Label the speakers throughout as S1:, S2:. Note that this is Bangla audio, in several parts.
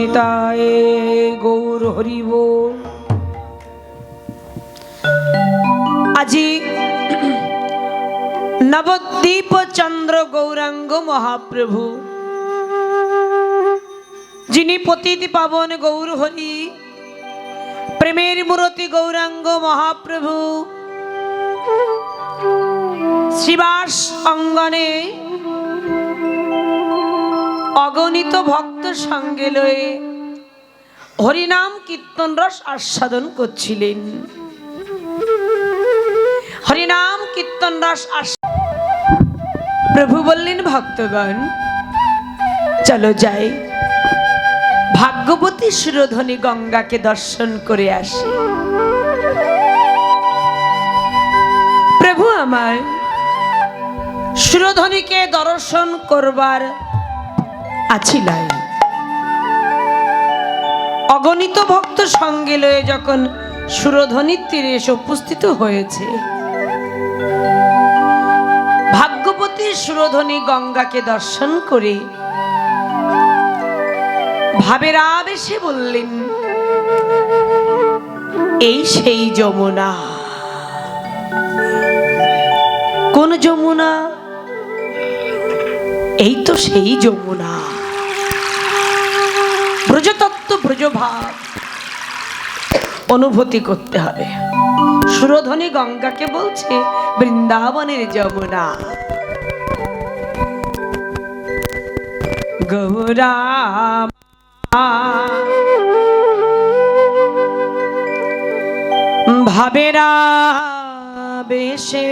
S1: নিতাই গৌর হরি বল। আজি নবদ্বীপ চন্দ্র গৌরাঙ্গ মহাপ্রভু, যিনি পতিত পাবন গৌর হরি, প্রেমের মূরতি গৌরাঙ্গ মহাপ্রভু শ্রীবাস অঙ্গনে অগণিত ভক্ত সঙ্গে লয়ে হরিনাম কীর্তন রস আস্বাদন করছিলেন। হরিনাম কীর্তন রস প্রভু বললেন, ভক্তগণ চলো যাই, ভাগ্যবতী সুরধনী গঙ্গাকে দর্শন করে আসি। প্রভু আমার সুরধনীকে দর্শন করবার আছিলাই। অগণিত ভক্ত সঙ্গে লয়ে যখন সুরধনীর তীরে এসে উপস্থিত হয়েছে, ভাগ্যবতী সুরধনী গঙ্গাকে দর্শন করে ভাবের আবেশে বললেন, এই সেই যমুনা। কোন যমুনা? এই তো সেই যমুনা। ব্রজতত্ত্ব ব্রজভাব অনুভূতি করতে হবে। সুরধনী গঙ্গাকে বলছে বৃন্দাবনের যমুনা। গৌরা ভাবেরা বেশে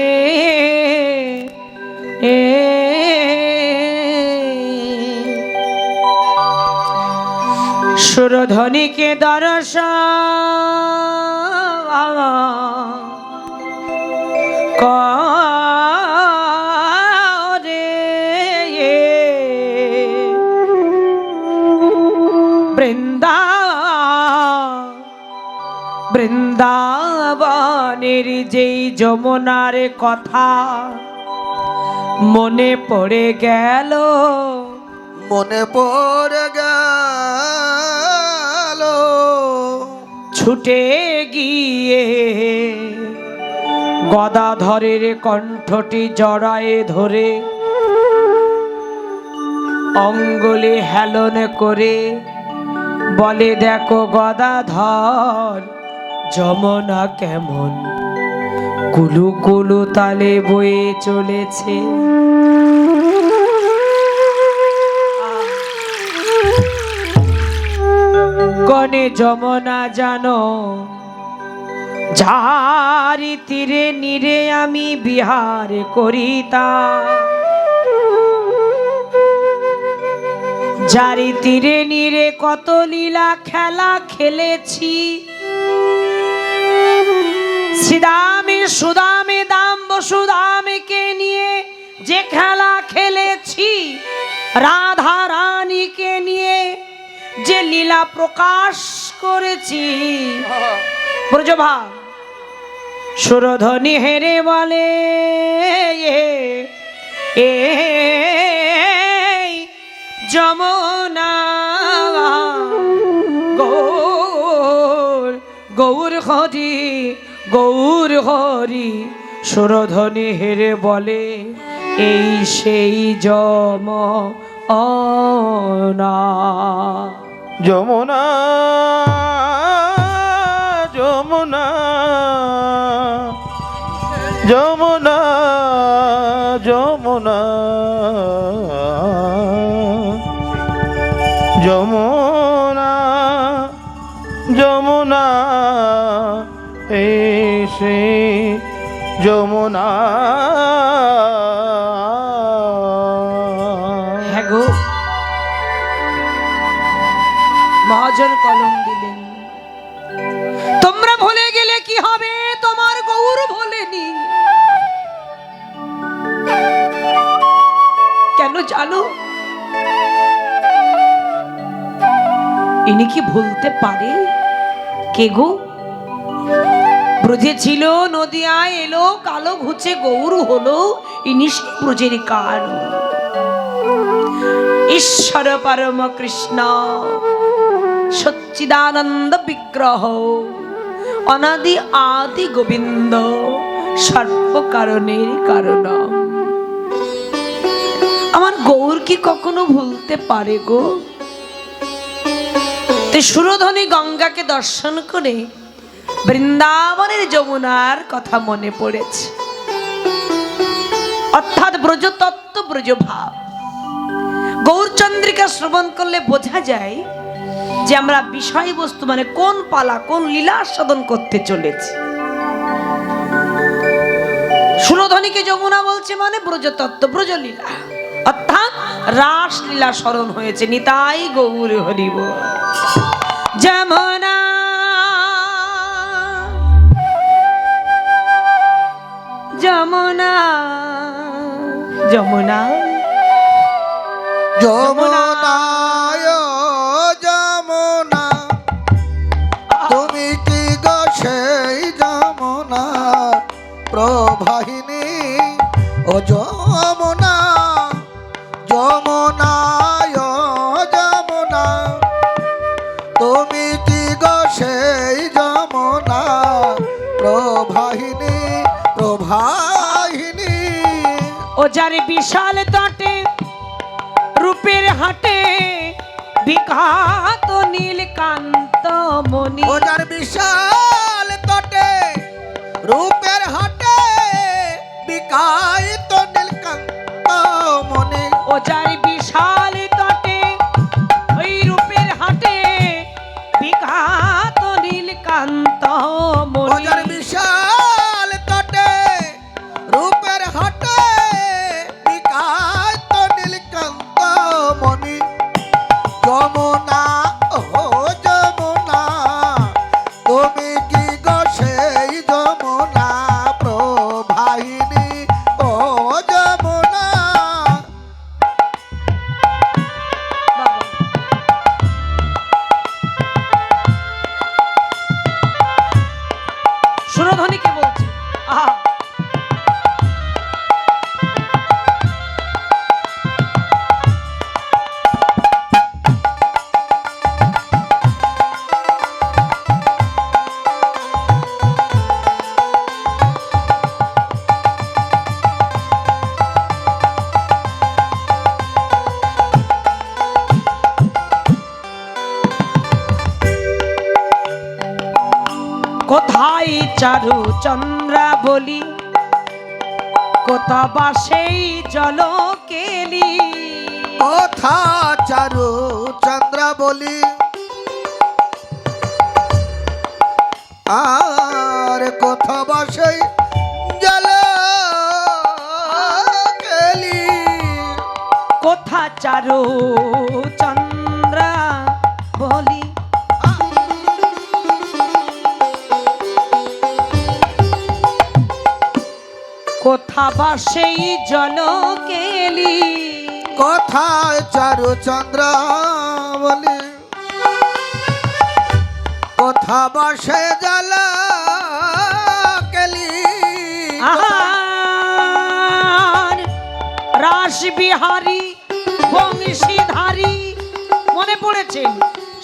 S1: সুরধনীকে দর্শন করে বৃন্দাবনের যেই যমুনার কথা মনে পড়ে গেল, ছুটে গিয়ে গদাধরের কণ্ঠটি জড়ায়ে ধরে অঙ্গুলি হেলন করে বলে, দেখো গদাধর, যমুনা কেমন কুলু কুলু তালে বয়ে চলেছে। কনে যমুনা জানো, যারি তীরে নীরে আমি বিহার করিতাম, যারি তীরে নীরে কত লীলা খেলা খেলেছি। শ্রীদামে সুদামে দাম বসুদামকে নিয়ে যে খেলা খেলেছি, রাধা রানীকে নিয়ে যে লীলা প্রকাশ করেছি। ব্রজভা সুরধনী হেরে বলে, এ যমুনা গৌর হরি গৌর হরি। সুরধনী হেরে বলে, এই সেই যমুনা।
S2: যমুনা যমুনা যমুনা যমুনা যমুনা যমুনা, এসে যমুনা।
S1: হ্যাঁ গো, মহাজন কলম দিলেন, তোমরা ভুলে গেলে কি হবে, তোমার গৌর ভোলেনি। কেন জানো? ইনি কি ভুলতে পারে? কে গো? ব্রজে ছিল, নদিয়ায় এলো, কালো ঘুচে গৌর হলো, ইনি সেই ব্রজের কারণ। ঈশ্বর পরম কৃষ্ণ সচ্চিদানন্দ বিগ্রহ অনাদি আদি গোবিন্দ সর্ব কারণের কারণ। আমার গৌর কি কখনো ভুলতে পারে গো? সুরধনী গঙ্গাকে দর্শন করে বৃন্দাবনের যমুনার কথা মনে পড়েছে, অর্থাৎ ব্রজতত্ত্ব ব্রজভাব। গৌরচন্দ্রিকা শ্রবণ করলে বোঝা যায় যে আমরা বিষয়বস্তু মানে কোন পালা কোন লীলা সাধন করতে চলেছি। সুরধনীকে যমুনা বলছে মানে ব্রজতত্ত্ব ব্রজলীলা, অর্থাৎ রাসলীলা স্মরণ হয়েছে। নিতাই গৌর হরিব। যমুনা যমুনা যমুনা
S3: যমুনায় যমুনা, তুমি কি গো সেই যমুনা প্রবাহিনী? ও যমুনা যমুনায় যমুনা, তুমি কি গো সেই যমুনা প্রবাহিনী প্রবাহিনী?
S1: ও যার বিশাল তটে রূপের হাটে বিখ্যাত নীলকান্ত মণি।
S3: ও যার বিশাল তটে রূপের হাটে বিকায়িত নীলকান্ত মণি।
S1: ও যার বিশাল তটে ওই রূপের হাটে বিখ্যাত নীলকান্ত
S3: ও
S1: মণি।
S3: যার বিশাল তটে রূপের হাটে বিকায়িত নীলকান্ত মণি। যমুনা ও যমুনা, তুমি কি গো সেই যমুনা প্রবাহিনী? ও যমুনা
S1: সুরধনীকে বলছে, আহা কোথায় চারু চন্দ্রা বলি, কোথা বা সেই জল কেলি।
S3: কথা চারু চন্দ্র বলি, আর কথা বাসই জল কেলি।
S1: কোথা চারু চন্দ্রা বলি, কোথা বা সেই জল কেলি।
S3: কথায় চারু চন্দ্র বলি, কথা বাসে জল কেলি।
S1: আহার রাস বিহারী বংশীধারী, মনে পড়েছে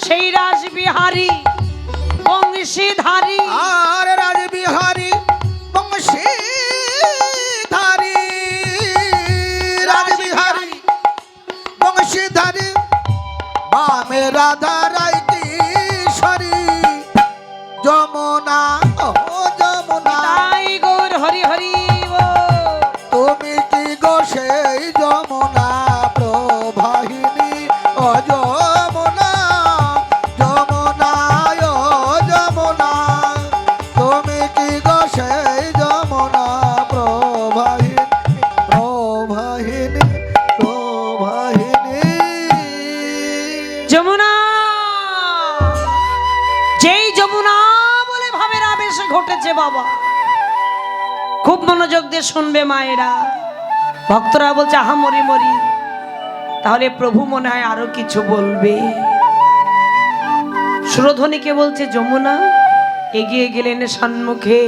S1: সেই রাস বিহারী বংশীধারী।
S3: আর রাজবিহারী বংশীধারী, রাজবিহারী বংশীধারী, বামে রাধা রায় কিশোরী। যমুনা ও যমুনা,
S1: তাই গৌর হরি হরি
S3: তুমি কি গো সেই যমুনা প্রবাহিনী? ও যমুনা যমুনায় যমুনা, তুমি কি গো সেই যমুনা প্রবাহিনী প্রবাহিনী প্রবাহিনী?
S1: যমুনা, যেই যমুনা বলে ভাবের আবেশে ঘটেছে বাবা। খুব মনোযোগ দিয়ে শুনবে মায়েরা, ভক্তরা বলছে আহা মরি মরি, তাহলে প্রভু মনে হয় আরো কিছু বলবে। সুরধনীকে বলছে যমুনা, এগিয়ে গেলেন সম্মুখে।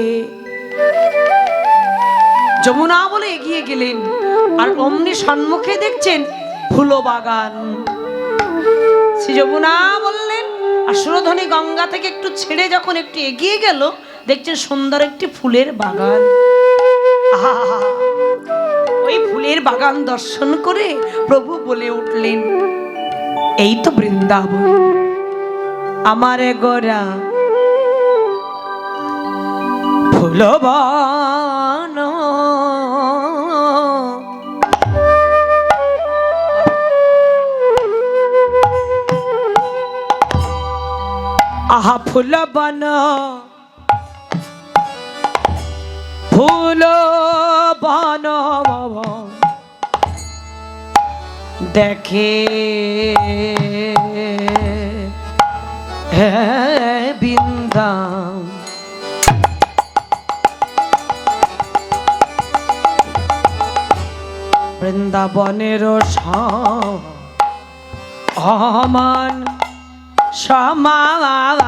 S1: যমুনা বলে এগিয়ে গেলেন, আর অমনি সম্মুখে দেখছেন ফুল বাগান। শ্রী যমুনা বললেন, আর সুরধনী গঙ্গা থেকে একটু ছেড়ে যখন একটু এগিয়ে গেল, দেখছেন সুন্দর একটি ফুলের বাগান। আহা, ওই ফুলের বাগান দর্শন করে প্রভু বলে উঠলেন, এই তো বৃন্দাবন আমার গোরা ফুলবন। আহা ফুলবন ফুলবন দেখে হে বৃন্দা, বৃন্দাবনের সমান সমান।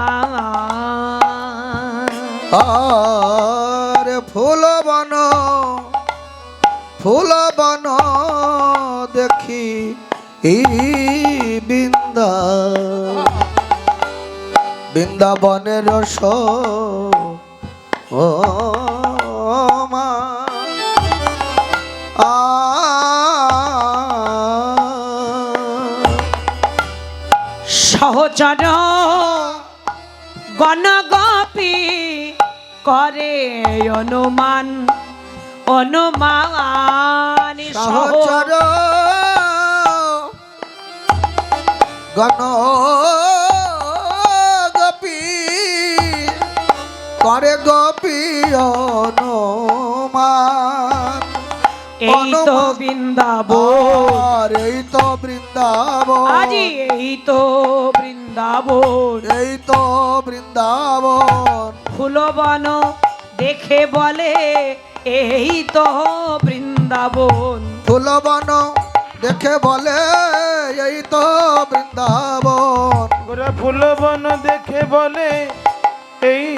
S3: আর ফুলবন ফুলবন দেখি বৃন্দাবনের
S1: সহচর গণগোপী করে অনুমান অনুমান।
S3: সহচর গণ গোপী করে গোপী অনুমান।
S1: এই তো বৃন্দাবন,
S3: এই তো বৃন্দাবন,
S1: আজি এই তো বৃন্দাবন,
S3: এই তো বৃন্দাবন।
S1: ফুলবন দেখে বলে এই তো বৃন্দাবন।
S3: ফুলবন দেখে বলে এই তো বৃন্দাবন।
S2: গোরা ফুলবন দেখে বলে এই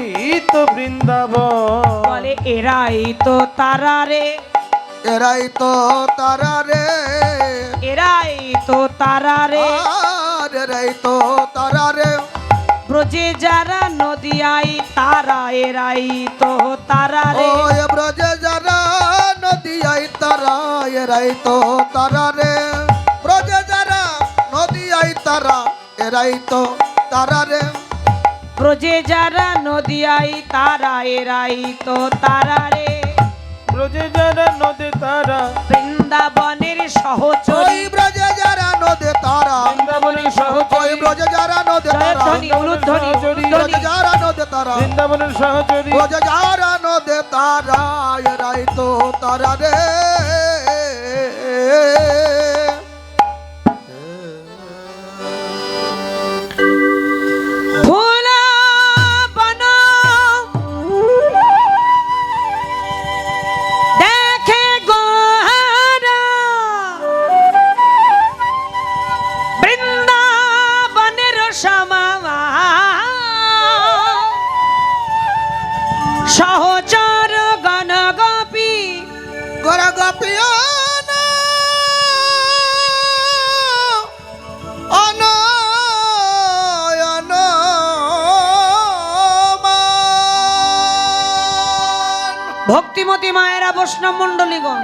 S2: তো বৃন্দাবন।
S1: বলে এরাই তো তারা রে,
S3: এরাই তো তারা রে,
S1: এরাই তো তারা রে,
S3: আর এরাই তো তারা রে।
S1: ব্রজে যারা নদিয়াই তারা, এরাই তো তারা রে।
S3: ও ব্রজে যারা নদিয়াই তারা, এরাই তো তারা রে। ব্রজে যারা নদিয়াই তারা, এরাই তো তারা রে।
S1: ব্রজে যারা নদিয়াই তারা, এরাই তো তারা রে।
S2: ব্রজে যারা নদে তারা,
S1: বৃন্দাবনের
S3: ওই
S1: সহচরী,
S3: ব্রজে যারা নদে তারা,
S2: বৃন্দাবনের
S3: ওই
S2: সহচরী,
S3: ব্রজে যারা নদে তারা,
S1: জয়ধ্বনি উলুধ্বনি
S3: ব্রজে
S1: উলুধ্বনি।
S3: যারা নদে তারা,
S2: বৃন্দাবনের সহচরী,
S3: ব্রজে যারা নদে তারা, এরাই তো তারা রে।
S1: ফুলবন দেখে গোহারা, বৃন্দাবনের সমান সহচর গণগোপী
S3: গোরা গোপিয়া
S1: ভক্তিমতী মায়েরা, বৈষ্ণব মণ্ডলীগণ,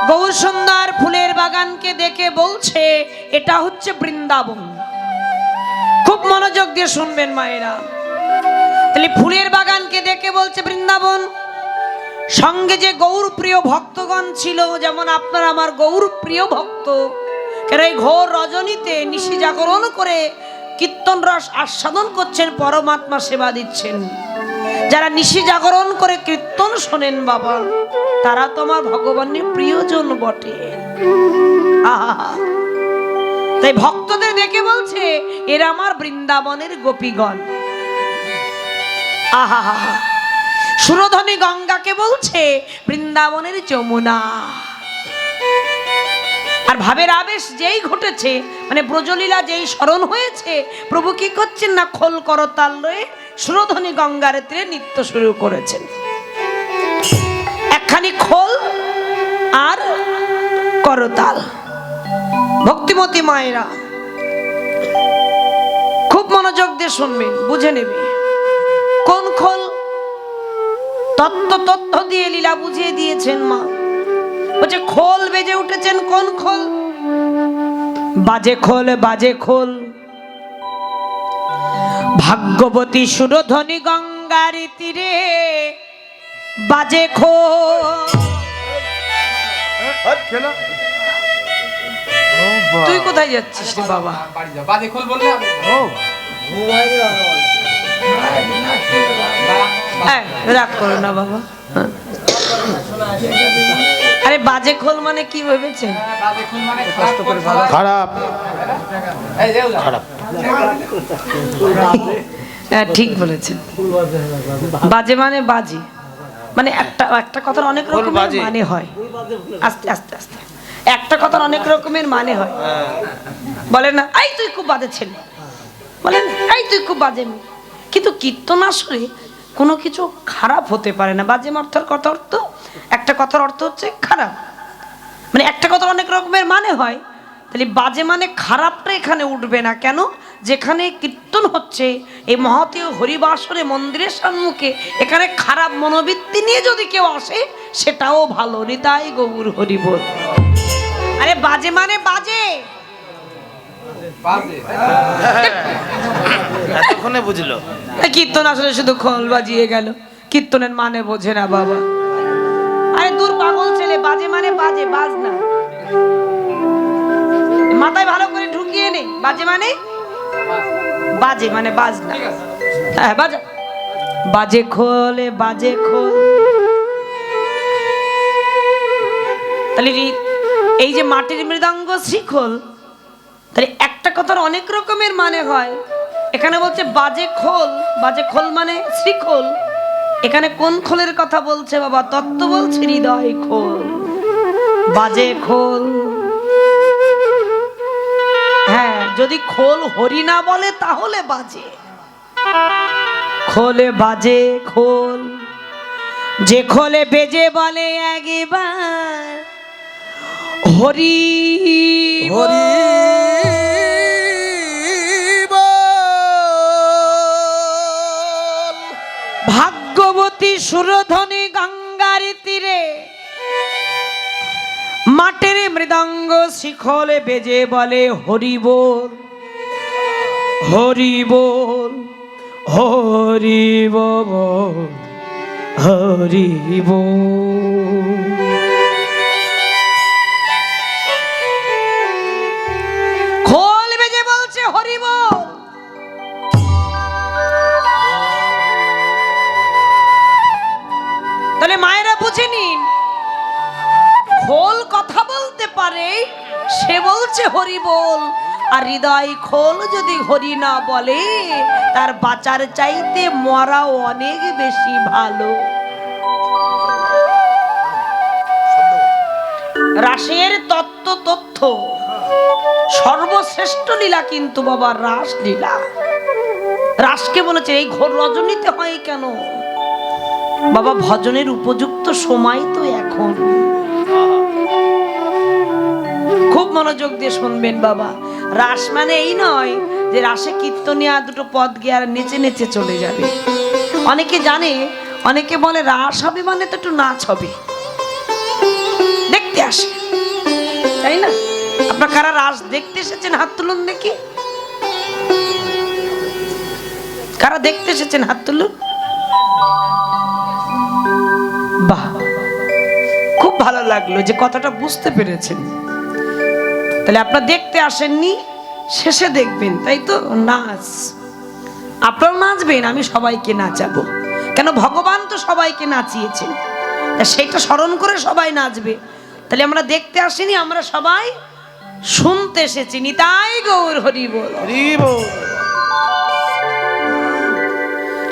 S1: গৌর সুন্দর ফুলের বাগানকে দেখে বলছে এটা হচ্ছে বৃন্দাবন। খুব মনোযোগ দিয়ে শুনবেন মায়েরা। তাহলে ফুলের বাগানকে দেখে বলছে বৃন্দাবন। সঙ্গে যে গৌর প্রিয় ভক্তগণ ছিল, যেমন আপনার আমার গৌর প্রিয় ভক্ত, কেন এই ঘোর রজনীতে নিশি জাগরণ করে কীর্তন রস আস্বাদন করছেন, পরমাত্মা সেবা দিচ্ছেন। যারা নিশি জাগরণ করে কীর্তন শোনেন বাবা, তারা তোমার ভগবানের প্রিয়জন বটে। আহা, তাই ভক্তদের দেখে বলছে এরা আমার বৃন্দাবনের গোপীগণ। আহা, সুরধনী গঙ্গাকে বলছে বৃন্দাবনের যমুনা। আর ভাবের আবেশ যেই ঘটেছে, মানে ব্রজলীলা যেই স্মরণ হয়েছে, প্রভু কি করছেন না খোল করতাল লয়ে সুরধনী গঙ্গার তীরে নৃত্য শুরু করেছেন। একখানি খোল আর করতাল। ভক্তিমতী মায়েরা, খুব মনোযোগ দিয়ে শুনবেন, বুঝে নেবে কোন খোল। তথ্য দিয়ে লীলা বুঝিয়ে দিয়েছেন মা। বলছে খোল বেজে উঠেছেন কোন খোল? বাজে খোল, বাজে খোল। ভাগ্যবতী সুরধ্বনি গঙ্গার তীরে বাজে খোল।
S2: খেলা
S1: তুই কোথায় যাচ্ছিস রে বাবা?
S4: বাজে খোল বললে
S1: রাগ করো না বাবা। আরে বাজে খোল মানে কি ভেবেছেন?
S4: বাজে খোল মানে
S2: খারাপ
S4: খারাপ।
S1: হ্যাঁ ঠিক বলেছেন। বাজে মানে বাজি, মানে একটা কথার অনেক রকমের মানে হয়। আস্তে আস্তে আস্তে একটা কথার অনেক রকমের মানে হয়। বলে না এই তুই খুব বাজে ছেলে, বলেন এই তুই খুব বাজে মেয়ে। কিন্তু কীর্তন আসরে কোনো কিছু খারাপ হতে পারে না। বাজে অর্থের কথা অর্থ, একটা কথার অর্থ হচ্ছে খারাপ, মানে একটা কথার অনেক রকমের মানে হয়। তাহলে বাজে মানে খারাপটা এখানে উঠবে না কেন? যেখানে কীর্তন হচ্ছে এই মহতীয় হরিবাসরে মন্দিরের সম্মুখে, এখানে খারাপ মনোবৃত্তি নিয়ে যদি কেউ আসে সেটাও ভালো। নিতাই গৌর হরি বল। আরে বাজে মানে বাজে,
S2: এতক্ষণে বুঝলো।
S1: কীর্তন আসলে শুধু খোল বাজিয়ে গেল, কীর্তনের মানে বোঝে না বাবা। আরে দূর পাগল ছেলে, বাজে মানে বাজে, বাজ না। মাথায় ভালো করে ঢুকিয়ে নে, বাজে মানে বাজে মানে বাজ না। হ্যাঁ বাজা, বাজে খোলে বাজে খোল। তাহলে এই যে মাটির মৃদঙ্গ শ্রীখোল, তাহলে একটা কথার অনেক রকমের মানে হয়। এখানে বলছে বাজে খোল, বাজে খোল মানে শ্রীখোল। এখানে কোন খোলের কথা বলছে বাবা? তত্ত্ব বলছে হৃদয় খোল, বাজে খোল। হ্যাঁ, যদি খোল হরি না বলে তাহলে বাজে খোলে, বাজে খোল। যে খোলে বেজে বলে একবার হরি
S3: হরি বল।
S1: ভাগ্যবতী সুরধ্বনি গঙ্গার তীরে মাটির মৃদঙ্গ শিখলে বেজে বলে হরি বল, হরি বল, হরি বল, হরি বল। খোল বেজে বলছে হরি বল। তাহলে মায়েরা বুঝে নিন, খোল কথা বলতে পারে, সে বলছে হরি বল। আর হৃদয় খোল যদি হরি না বলে, তার বাঁচার চাইতে মরা অনেক বেশি ভালো। রাসের তত্ত্ব সর্বশ্রেষ্ঠ লীলা কিন্তু বাবা রাস লীলা। রাসকে বলেছে এই ঘোর রজনীতে হয় কেন বাবা? ভজনের উপযুক্ত সময় তো এখন। খুব মনোযোগ দিয়ে শুনবেন বাবা। রাস মানে এই নয় যে রাসে কীর্তনিয়া দুটো পদ গিয়ে আর নেচে নেচে চলে যাবে। অনেকে জানে, অনেকে বলে রাস হবে মানে তো একটু নাচ হবে, দেখতে আসে, তাই না? আপনার কারা রাস দেখতে এসেছেন? হাত তুলুন দেখি। কারা দেখতে এসেছেন? হাত তুলুন। বাহ, খুব ভালো লাগলো যে কথাটা বুঝতে পেরেছেন। তাহলে আপনারা দেখতে আসেননি, শেষে দেখবেন, তাই তো? নাচ আপনারাও নাচবেন, আমি সবাইকে নাচাবো। কেন? ভগবান তো সবাইকে নাচিয়েছেন, তা সেটা স্মরণ করে সবাই নাচবে। তাহলে আমরা দেখতে আসিনি, আমরা সবাই শুনতে এসেছি। নিতাই গৌর হরি বল।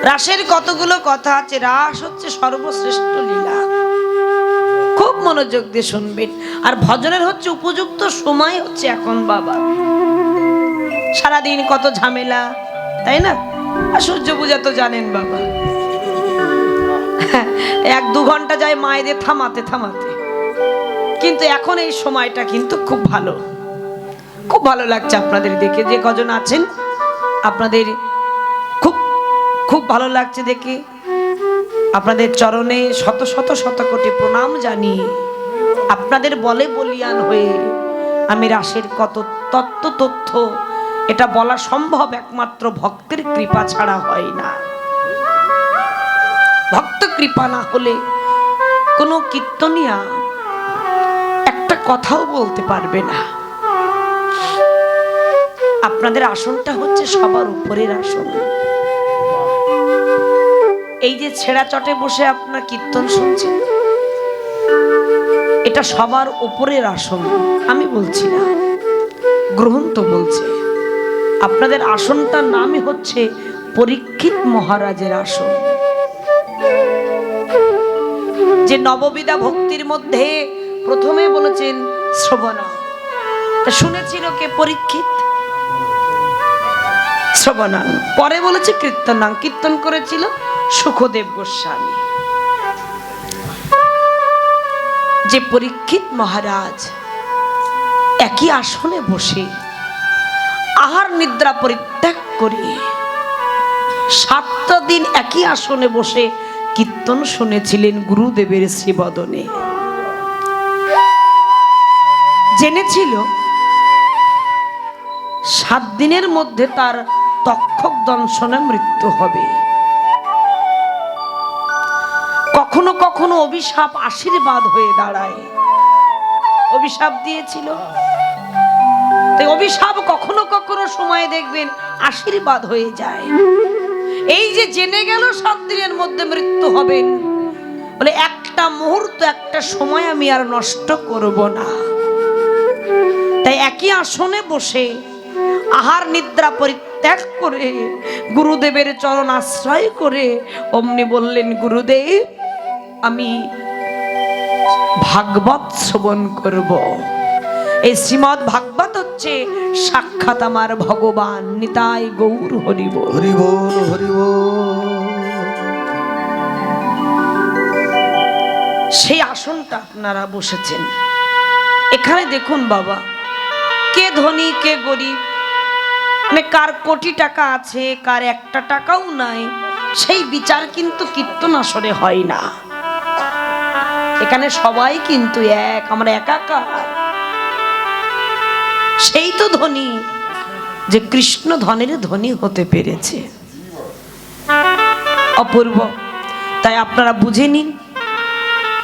S1: রাসের কতগুলো কথা আছে। রাস হচ্ছে সর্বশ্রেষ্ঠ লীলা। খুব মনোযোগ দিয়ে শুনবেন। আর ভজনের হচ্ছে উপযুক্ত সময় হচ্ছে এখন বাবা। সারাদিন কত ঝামেলা, তাই না? আর সূর্য পূজা তো জানেন বাবা, 1-2 ঘন্টা যায় মায়েদের থামাতে থামাতে। কিন্তু এখন এই সময়টা কিন্তু খুব ভালো, খুব ভালো লাগছে আপনাদের দেখে। যে কজন আছেন আপনাদের খুব ভালো লাগছে দেখে। আপনাদের চরণে শত শত শত কোটি প্রণাম জানিয়ে আপনাদের বলে বলিয়ান হয়ে আমি রাসের কত তত্ত্ব তথ্য এটা বলা সম্ভব একমাত্র ভক্তের কৃপা ছাড়া হয় না। ভক্ত কৃপা না হলে কোনো কীর্তনিয়া একটা কথাও বলতে পারবে না। আপনাদের আসনটা হচ্ছে সবার উপরের আসন। এই যে ছেঁড়া চটে বসে আপনার কীর্তন শুনছেন, এটা সবার উপরের আসন। আমি বলছি না, গ্রন্থ বলছে। আপনাদের আসনটার নামই হচ্ছে পরীক্ষিত মহারাজের আসন। যে নববিধা ভক্তির মধ্যে প্রথমে বলেছেন শ্রবণা, তা শুনেছিল কে? পরীক্ষিত। শ্রবণা পরে বলেছে কীর্তনাং, কীর্তন করেছিল সুখদেব গোস্বামী। যে পরীক্ষিত মহারাজ একই আসনে বসে আহার নিদ্রা পরিত্যাগ করে 7টা দিন একই আসনে বসে কীর্তন শুনেছিলেন গুরুদেবের শ্রীবদনে। জেনেছিল 7 দিনের মধ্যে তার তক্ষক দংশনে মৃত্যু হবে। কখনো কখনো অভিশাপ আশীর্বাদ হয়ে দাঁড়ায়। অভিশাপ দিয়েছিল, তাই অভিশাপ কখনো কখনো সময় দেখবেন আশীর্বাদ হয়ে যায়। এই যে জেনে গেল 7 দিনের মধ্যে মৃত্যু হবে, বলে একটা মুহূর্ত একটা সময় আমি আর নষ্ট করব না। তাই একই আসনে বসে আহার নিদ্রা পরিত্যাগ করে গুরুদেবের চরণ আশ্রয় করে অমনি বললেন, গুরুদেব আমি ভাগবত শ্রবণ করব। এই শ্রীমদ ভাগবত হচ্ছে সাক্ষাৎ আমার ভগবান। নিতাই গৌর হরি বল।
S3: হরি বল, হরি বল।
S1: সেই আসনটা আপনারা বসেছেন। এখানে দেখুন বাবা, কে ধনী কে গরিব, মানে কার কোটি টাকা আছে কার একটা টাকাও নাই, সেই বিচার কিন্তু কীর্তন আসরে হয় না। এখানে সবাই কিন্তু এক, আমরা একাকার। সেই তো ধনী যে কৃষ্ণ ধনের ধনী হতে পেরেছে। অপূর্ব। তাই আপনারা বুঝে নিন,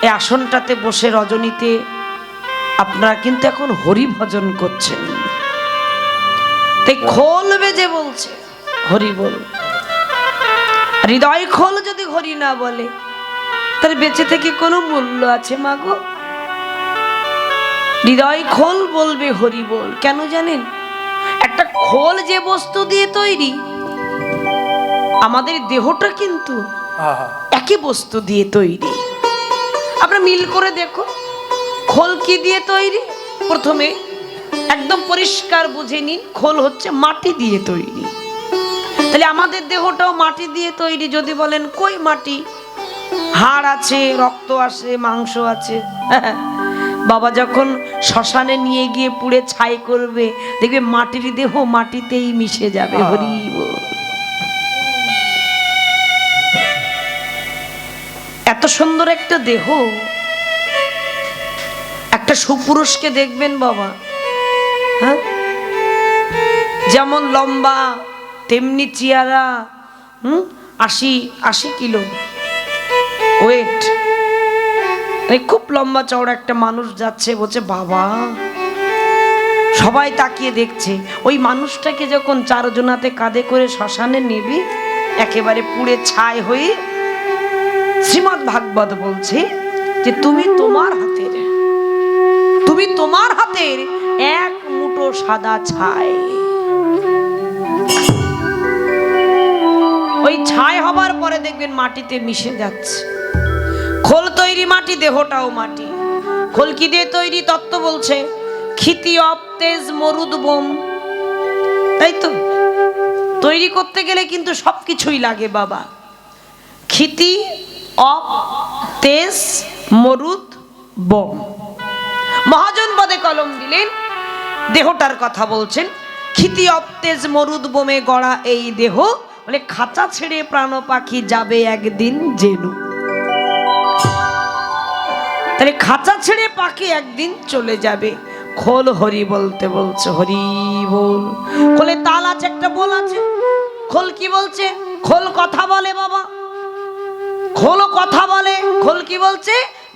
S1: এই আসনটাতে বসে রজনীতে আপনারা কিন্তু এখন হরি ভজন করছেন। তাই খোল বেজে বলছে হরি বল। হৃদয় খোল যদি হরি না বলে তার বেঁচে থেকে কোনো মূল্য আছে মাগো? হৃদয় খোল বলবে হরি বল। কেন জানেন? একটা খোল যে বস্তু দিয়ে তৈরি, আমাদের দেহটা কিন্তু একই বস্তু দিয়ে তৈরি। আপনারা মিল করে দেখো, খোল কি দিয়ে তৈরি? প্রথমে একদম পরিষ্কার বুঝে নিন, খোল হচ্ছে মাটি দিয়ে তৈরি। তাহলে আমাদের দেহটাও মাটি দিয়ে তৈরি। যদি বলেন কই মাটি? হাড় আছে, রক্ত আছে, মাংস আছে। বাবা যখন শ্মশানে নিয়ে গিয়ে পুড়ে ছাই করবে, দেখবে মাটির দেহ মাটিতেই মিশে যাবে। হরি বল। এত সুন্দর একটা দেহ, একটা সুপুরুষকে দেখবেন বাবা, হ্যাঁ, যেমন লম্বা তেমনি চেহারা, 80 কিলো ওয়েট, খুব লম্বা চওড়া একটা মানুষ যাচ্ছে, বলছে বাবা, সবাই তাকিয়ে দেখছে। ওই মানুষটাকে যখন 4 জনাতে কাঁধে করে শ্মশানে নেবে, একেবারে পুড়ে ছাই হয়ে, শ্রীমদ্ ভাগবত বলছে যে তুমি তোমার হাতের 1 মুঠো সাদা ছাই, ওই ছাই হবার পরে দেখবেন মাটিতে মিশে যাচ্ছে। খোল তৈরি মাটি, দেহটাও মাটি। খোল কি দিয়ে তৈরি? তত্ত্ব বলছে ক্ষিতি অপ তেজ মরুদ বোম। তাই তো, তৈরি করতে গেলে কিন্তু সবকিছুই লাগে বাবা। ক্ষিতি অপ তেজ মরুদ বোম। মহাজন পদে কলম দিলেন, দেহটার কথা বলছেন। ক্ষিতি অপ তেজ মরুদ বোমে গড়া এই দেহ বলে খাঁচা ছেড়ে প্রাণ পাখি যাবে একদিন জেনু। তাহলে খাঁচা ছেড়ে পাখি একদিন চলে যাবে। খোল হরি বলতে বলছে, হরি বল। খোলে তাল আছে, একটা বল আছে। খোল কি বলছে? খোল কথা বলে বাবা, খোল কথা বলে। খোল কি বলছে?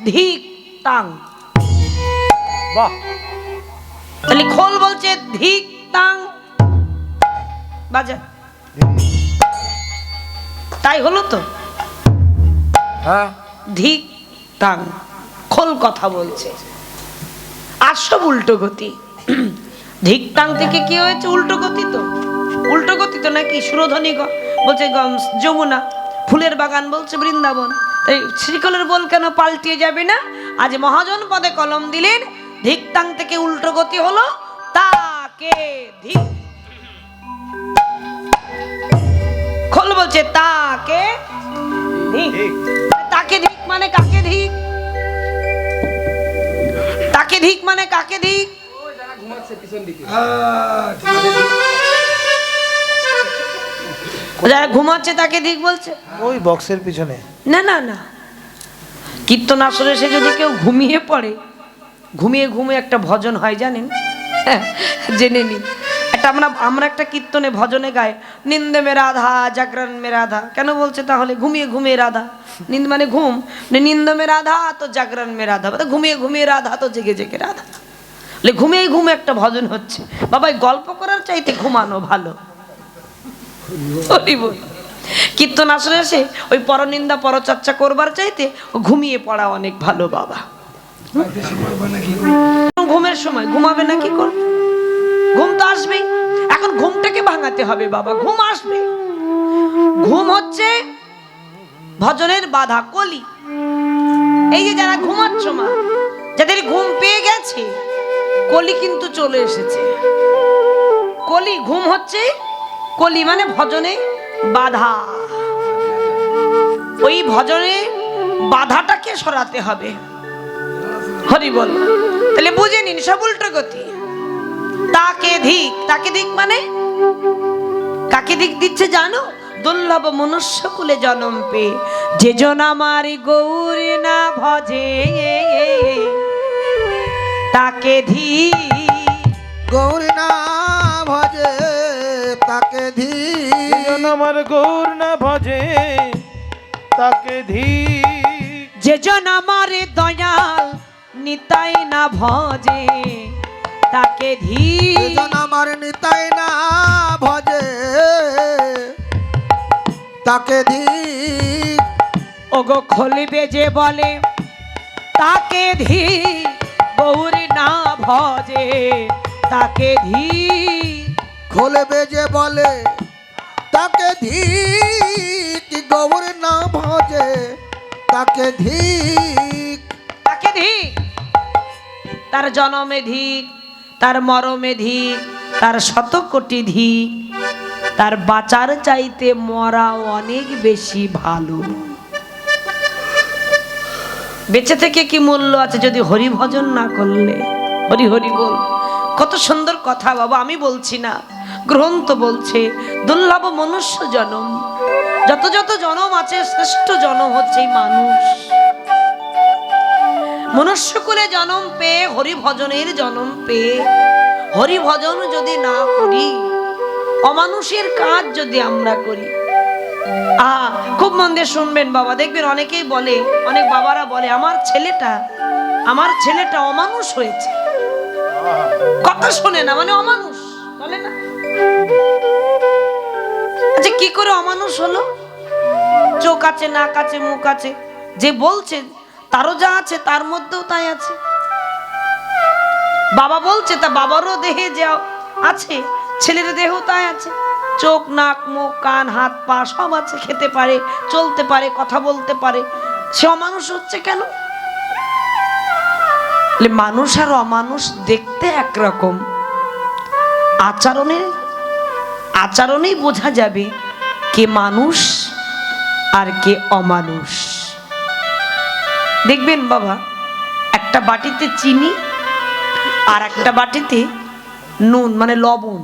S1: ধিক তাং।
S2: বাহ,
S1: তাহলে খোল বলছে ধিক তাং, বাজা। তাই হলো তো,
S2: হ্যাঁ
S1: ধিক তাং, খোল কথা বলছে। আর সব উল্টো গতি। ধিক তাং থেকে কি হয়েছে? উল্টো গতি তো, উল্টো গতি তো নাকি? সুরধ্বনি বলছে যমুনা, ফুলের বাগান বলছে বৃন্দাবন। তাই শ্রীকলের বল কেন পাল্টিয়ে যাবে না? আজ মহাজন পদে কলম দিলেন, ধিক তাং থেকে উল্টো গতি হলো তাকে ধিক। খোল বলছে তাকে ধিক। তাকে ধিক মানে কাকে ধিক? তাকে ধিক মানে কাকে ধিক?
S4: ওই যারা ঘুমাচ্ছে পিছন দিকে।
S1: যারা ঘুমাচ্ছে তাকে ধিক বলছে?
S2: ওই বক্সের পিছনে।
S1: না না না, কীর্তন আসরে সে যদি কেউ ঘুমিয়ে পড়ে, ঘুমিয়ে ঘুমিয়ে একটা ভজন হয় জানেন? হ্যাঁ, জেনে নিন। আমরা একটা কীর্তনে ভজনে গাই, নিন্দে মে রাধা জাগরণ মে রাধা। কেন বলছে তাহলে? ঘুমিয়ে ঘুমিয়ে রাধা, নিন্দ মানে ঘুম, নিন্দ মে রাধা তো জাগরণ মে রাধা, ঘুমিয়ে ঘুমিয়ে রাধা তো জেগে জেগে রাধা। ঘুমিয়ে ঘুমে একটা ভজন হচ্ছে। বাবা গল্প করার চাইতে ঘুমানো ভালো। কীর্তন আসলে এসে ওই পরনিন্দা পরচর্চা করবার চাইতে ঘুমিয়ে পড়া অনেক ভালো বাবা। ঘুমের সময় ঘুমাবে না কি করবে? ঘুম তো আসবেই। এখন ঘুমটাকে ভাঙাতে হবে বাবা, ঘুম আসবে। ঘুম হচ্ছে ভজনের বাধা, কলি। এই যে যারা ঘুমাচ্ছ মা, যাদের ঘুম পেয়ে গেছে, কলি কিন্তু চলে এসেছে। কলি, ঘুম হচ্ছে কলি মানে ভজনে বাধা। ওই ভজনে বাধাটাকে সরাতে হবে। হরি বল। তাহলে বুঝে নিন, সব উল্টো গতি। তাকে ধিক, তাকে ধিক মানে কাকে ধিক দিচ্ছে জানো? দুর্লভ মনুষ্য কুলে জন্ম পে যে জন আমার গৌর না ভজে তাকে ধিক।
S3: গৌরী না ভজে তাকে ধীর,
S2: আমার গৌর না ভজে তাকে ধীর।
S1: যে জন আমার দয়াল নিতাই না ভজে তাকে ধীর।
S3: যেজন আমার নিতাই না ভজে তাকে ধীর।
S1: ওগো খলিবে যে বলে তাকে ধীর, গৌরী না ভজে তাকে ধীর।
S3: খোলবে যে বলে তাকে ধীক, গৌর না ভজে তাকে ধীক।
S1: তাকে ধিক। তার জনমে ধিক, তার মরমে ধিক, তার শত কোটি ধিক। তার বাঁচার চাইতে মরা অনেক বেশি ভালো। বেঁচে থেকে কি মূল্য আছে যদি হরি ভজন না করলে? হরি হরি বল। কত সুন্দর কথা বাবা, আমি বলছি না, গ্রন্থ বলছে। দুর্লভ মনুষ্য জনম, যত যত জনম আছে শ্রেষ্ঠ জনম হচ্ছে এই মানুষ। মনুষ্য কুলে জনম পেয়ে, হরি ভজনের জনম পেয়ে, হরি ভজন যদি না করি, অমানুষের কাজ যদি আমরা করি, খুব মন দিয়ে শুনবেন বাবা, দেখবেন অনেকেই বলে, অনেক বাবারা বলে আমার ছেলেটা অমানুষ হয়েছে। কথা শোনে না মানে অমানুষ বলে না। আচ্ছা কি করে অমানুষ হলো? চোখ আছে, নাক আছে, মুখ আছে, যে বলছে তারও যা আছে তার মধ্যেও তাই আছে। বাবা বলছে তা বাবারও দেহে যা আছে ছেলের দেহেও তাই আছে। চোখ, নাক, মুখ, কান, হাত, পা সব আছে, খেতে পারে, চলতে পারে, কথা বলতে পারে। সে অমানুষ হচ্ছে কেন? মানুষ আর অমানুষ দেখতে একরকম, আচরণেই বোঝা যাবে কে মানুষ আর কে অমানুষ। দেখবেন বাবা, একটা বাটিতে চিনি আর একটা বাটিতে নুন মানে লবণ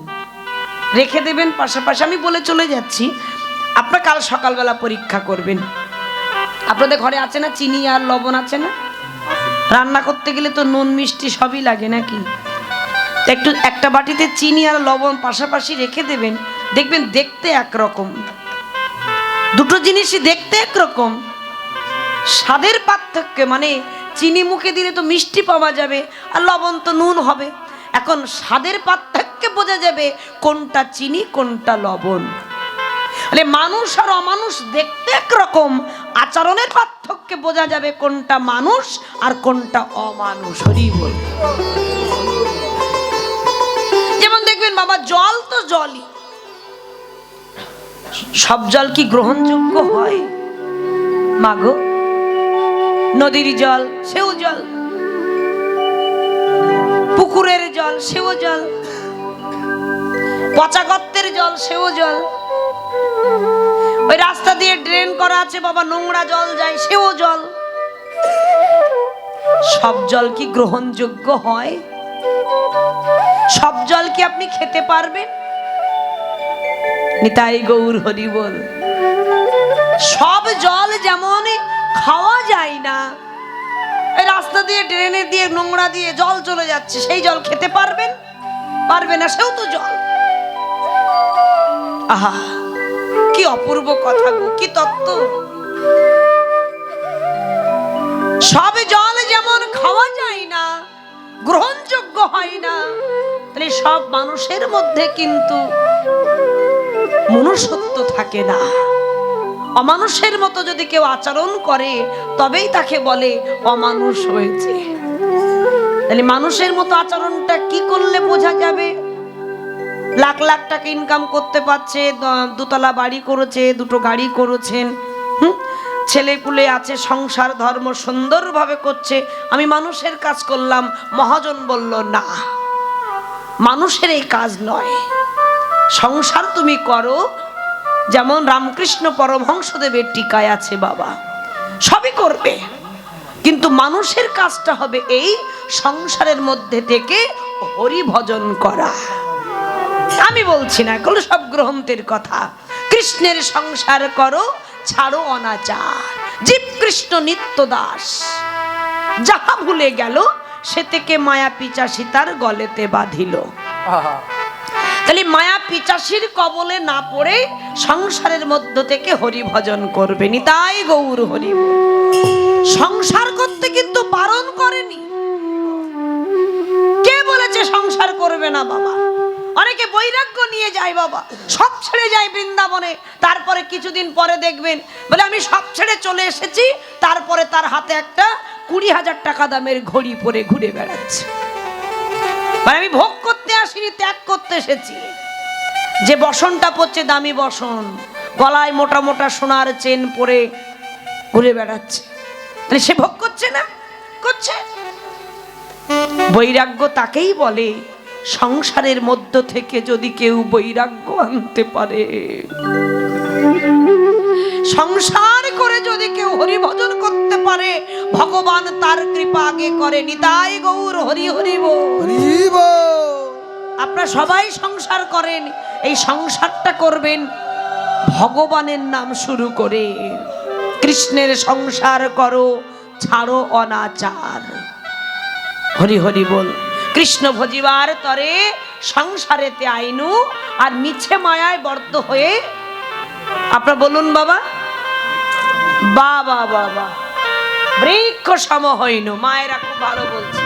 S1: রেখে দেবেন পাশাপাশি। আমি বলে চলে যাচ্ছি, আপনার কাল সকালবেলা পরীক্ষা করবেন। আপনাদের ঘরে আছে না চিনি আর লবণ আছে না? রান্না করতে গেলে তো নুন মিষ্টি সবই লাগে নাকি? তো একটু একটা বাটিতে চিনি আর লবণ পাশাপাশি রেখে দেবেন, দেখবেন দেখতে একরকম, দুটো জিনিসই দেখতে একরকম, স্বাদের পার্থক্য মানে চিনি মুখে দিলে তো মিষ্টি পাওয়া যাবে আর লবণ তো নুন হবে। এখন স্বাদের পার্থক্য বোঝা যাবে কোনটা চিনি কোনটা লবণ। মানে মানুষ আর অমানুষ দেখতে একরকম, আচরণের পার্থক্যে বোঝা যাবে কোনটা মানুষ আর কোনটা অমানুষ। হরি বল। যেমন দেখবেন বাবা, জল তো জলই, সব জল কি গ্রহণযোগ্য হয়? মাগো, নদীর জল সেও জল, পুকুরের জল সেও জল, পচা গর্তের জল সেও জল, ওই রাস্তা দিয়ে ড্রেন করা আছে বাবা, নোংরা জল যায় সেও জল। সব জল কি গ্রহণযোগ্য হয়? সব জল কি আপনি খেতে পারবেন? নিতাই গৌর হরি বল। সব জল যেমন খাওয়া যায় না, এই রাস্তা দিয়ে ড্রেনে দিয়ে নোংরা দিয়ে জল চলে যাচ্ছে, সেই জল খেতে পারবেন? পারবে না, সেও তো জল। আহা, কি অপূর্ব কথা গো, কি তত্ত্ব। সব জল যেমন খাওয়া যায় না, গ্রহণযোগ্য হয় না, তাহলে সব মানুষের মধ্যে কিন্তু মনুষ্যত্ব থাকে না। অমানুষের মতো যদি কেউ আচরণ করে তবেই তাকে বলে অমানুষ হয়েছে। তাহলে মানুষের মতো আচরণটা কি করলে বোঝা যাবে? লাখ লাখ টাকা ইনকাম করতে পারছে, দুতলা বাড়ি করেছে, দুটো গাড়ি করেছেন, ছেলেপুলে আছে, সংসার ধর্ম সুন্দরভাবে করছে, আমি মানুষের কাজ করলাম। মহাজন বলল না, মানুষের এই কাজ নয়। সংসার তুমি করো, যেমন রামকৃষ্ণ পরমহংসদেবের টিকায় আছে বাবা, সবই করবে, কিন্তু মানুষের কাজটা হবে এই সংসারের মধ্যে থেকে হরি ভজন করা। আমি বলছি না, এগুলো সব গ্রন্থের কথা। কৃষ্ণের সংসার করো, ছাড়ো অনাচার, জীব কৃষ্ণ নিত্য দাস, যাহা ভুলে গেল সে থেকে মায়া পিচাসী তার গলেতে বাঁধিল। তাহলে মায়া পিচাসীর কবলে না পড়ে সংসারের মধ্য থেকে হরি ভজন করবে। নিতাই গৌর হরি। সংসার করতে কিন্তু বারণ করেনি। কে বলেছে সংসার করবে না বাবা? অনেকে বৈরাগ্য নিয়ে যায় বাবা, সব ছেড়ে যায় বৃন্দাবনে, তারপরে কিছুদিন পরে দেখবেন বলে আমি সব ছেড়ে চলে এসেছি, তারপরে তার হাতে একটা 20,000 টাকা দামের ঘড়ি পরে ঘুরে বেড়াচ্ছে। মানে আমি ভোগ করতে আসিনি, ত্যাগ করতে এসেছি। যে বসনটা পড়ছে দামি বসন, গলায় মোটা মোটা সোনার চেন পরে ঘুরে বেড়াচ্ছে, তাহলে সে ভোগ করছে না? করছে। বৈরাগ্য তাকেই বলে, সংসারের মধ্য থেকে যদি কেউ বৈরাগ্য আনতে পারে, সংসার করে যদি কেউ হরি ভজন করতে পারে, ভগবান তার কৃপা আগে করে। নিতাই গৌর হরি হরি বল। আপনারা সবাই সংসার করেন, এই সংসারটা করবেন ভগবানের নাম শুরু করে। কৃষ্ণের সংসার করো, ছাড়ো অনাচার। হরি হরি বল। কৃষ্ণ ভজিবার তরে সংসারেতে আইনু, আর মিছে মায়ায় বদ্ধ হয়ে আপনারা বলুন বাবা, বাবা বাবা বৃক্ষ সম হইনু। মায়েরা খুব ভালো বলছে।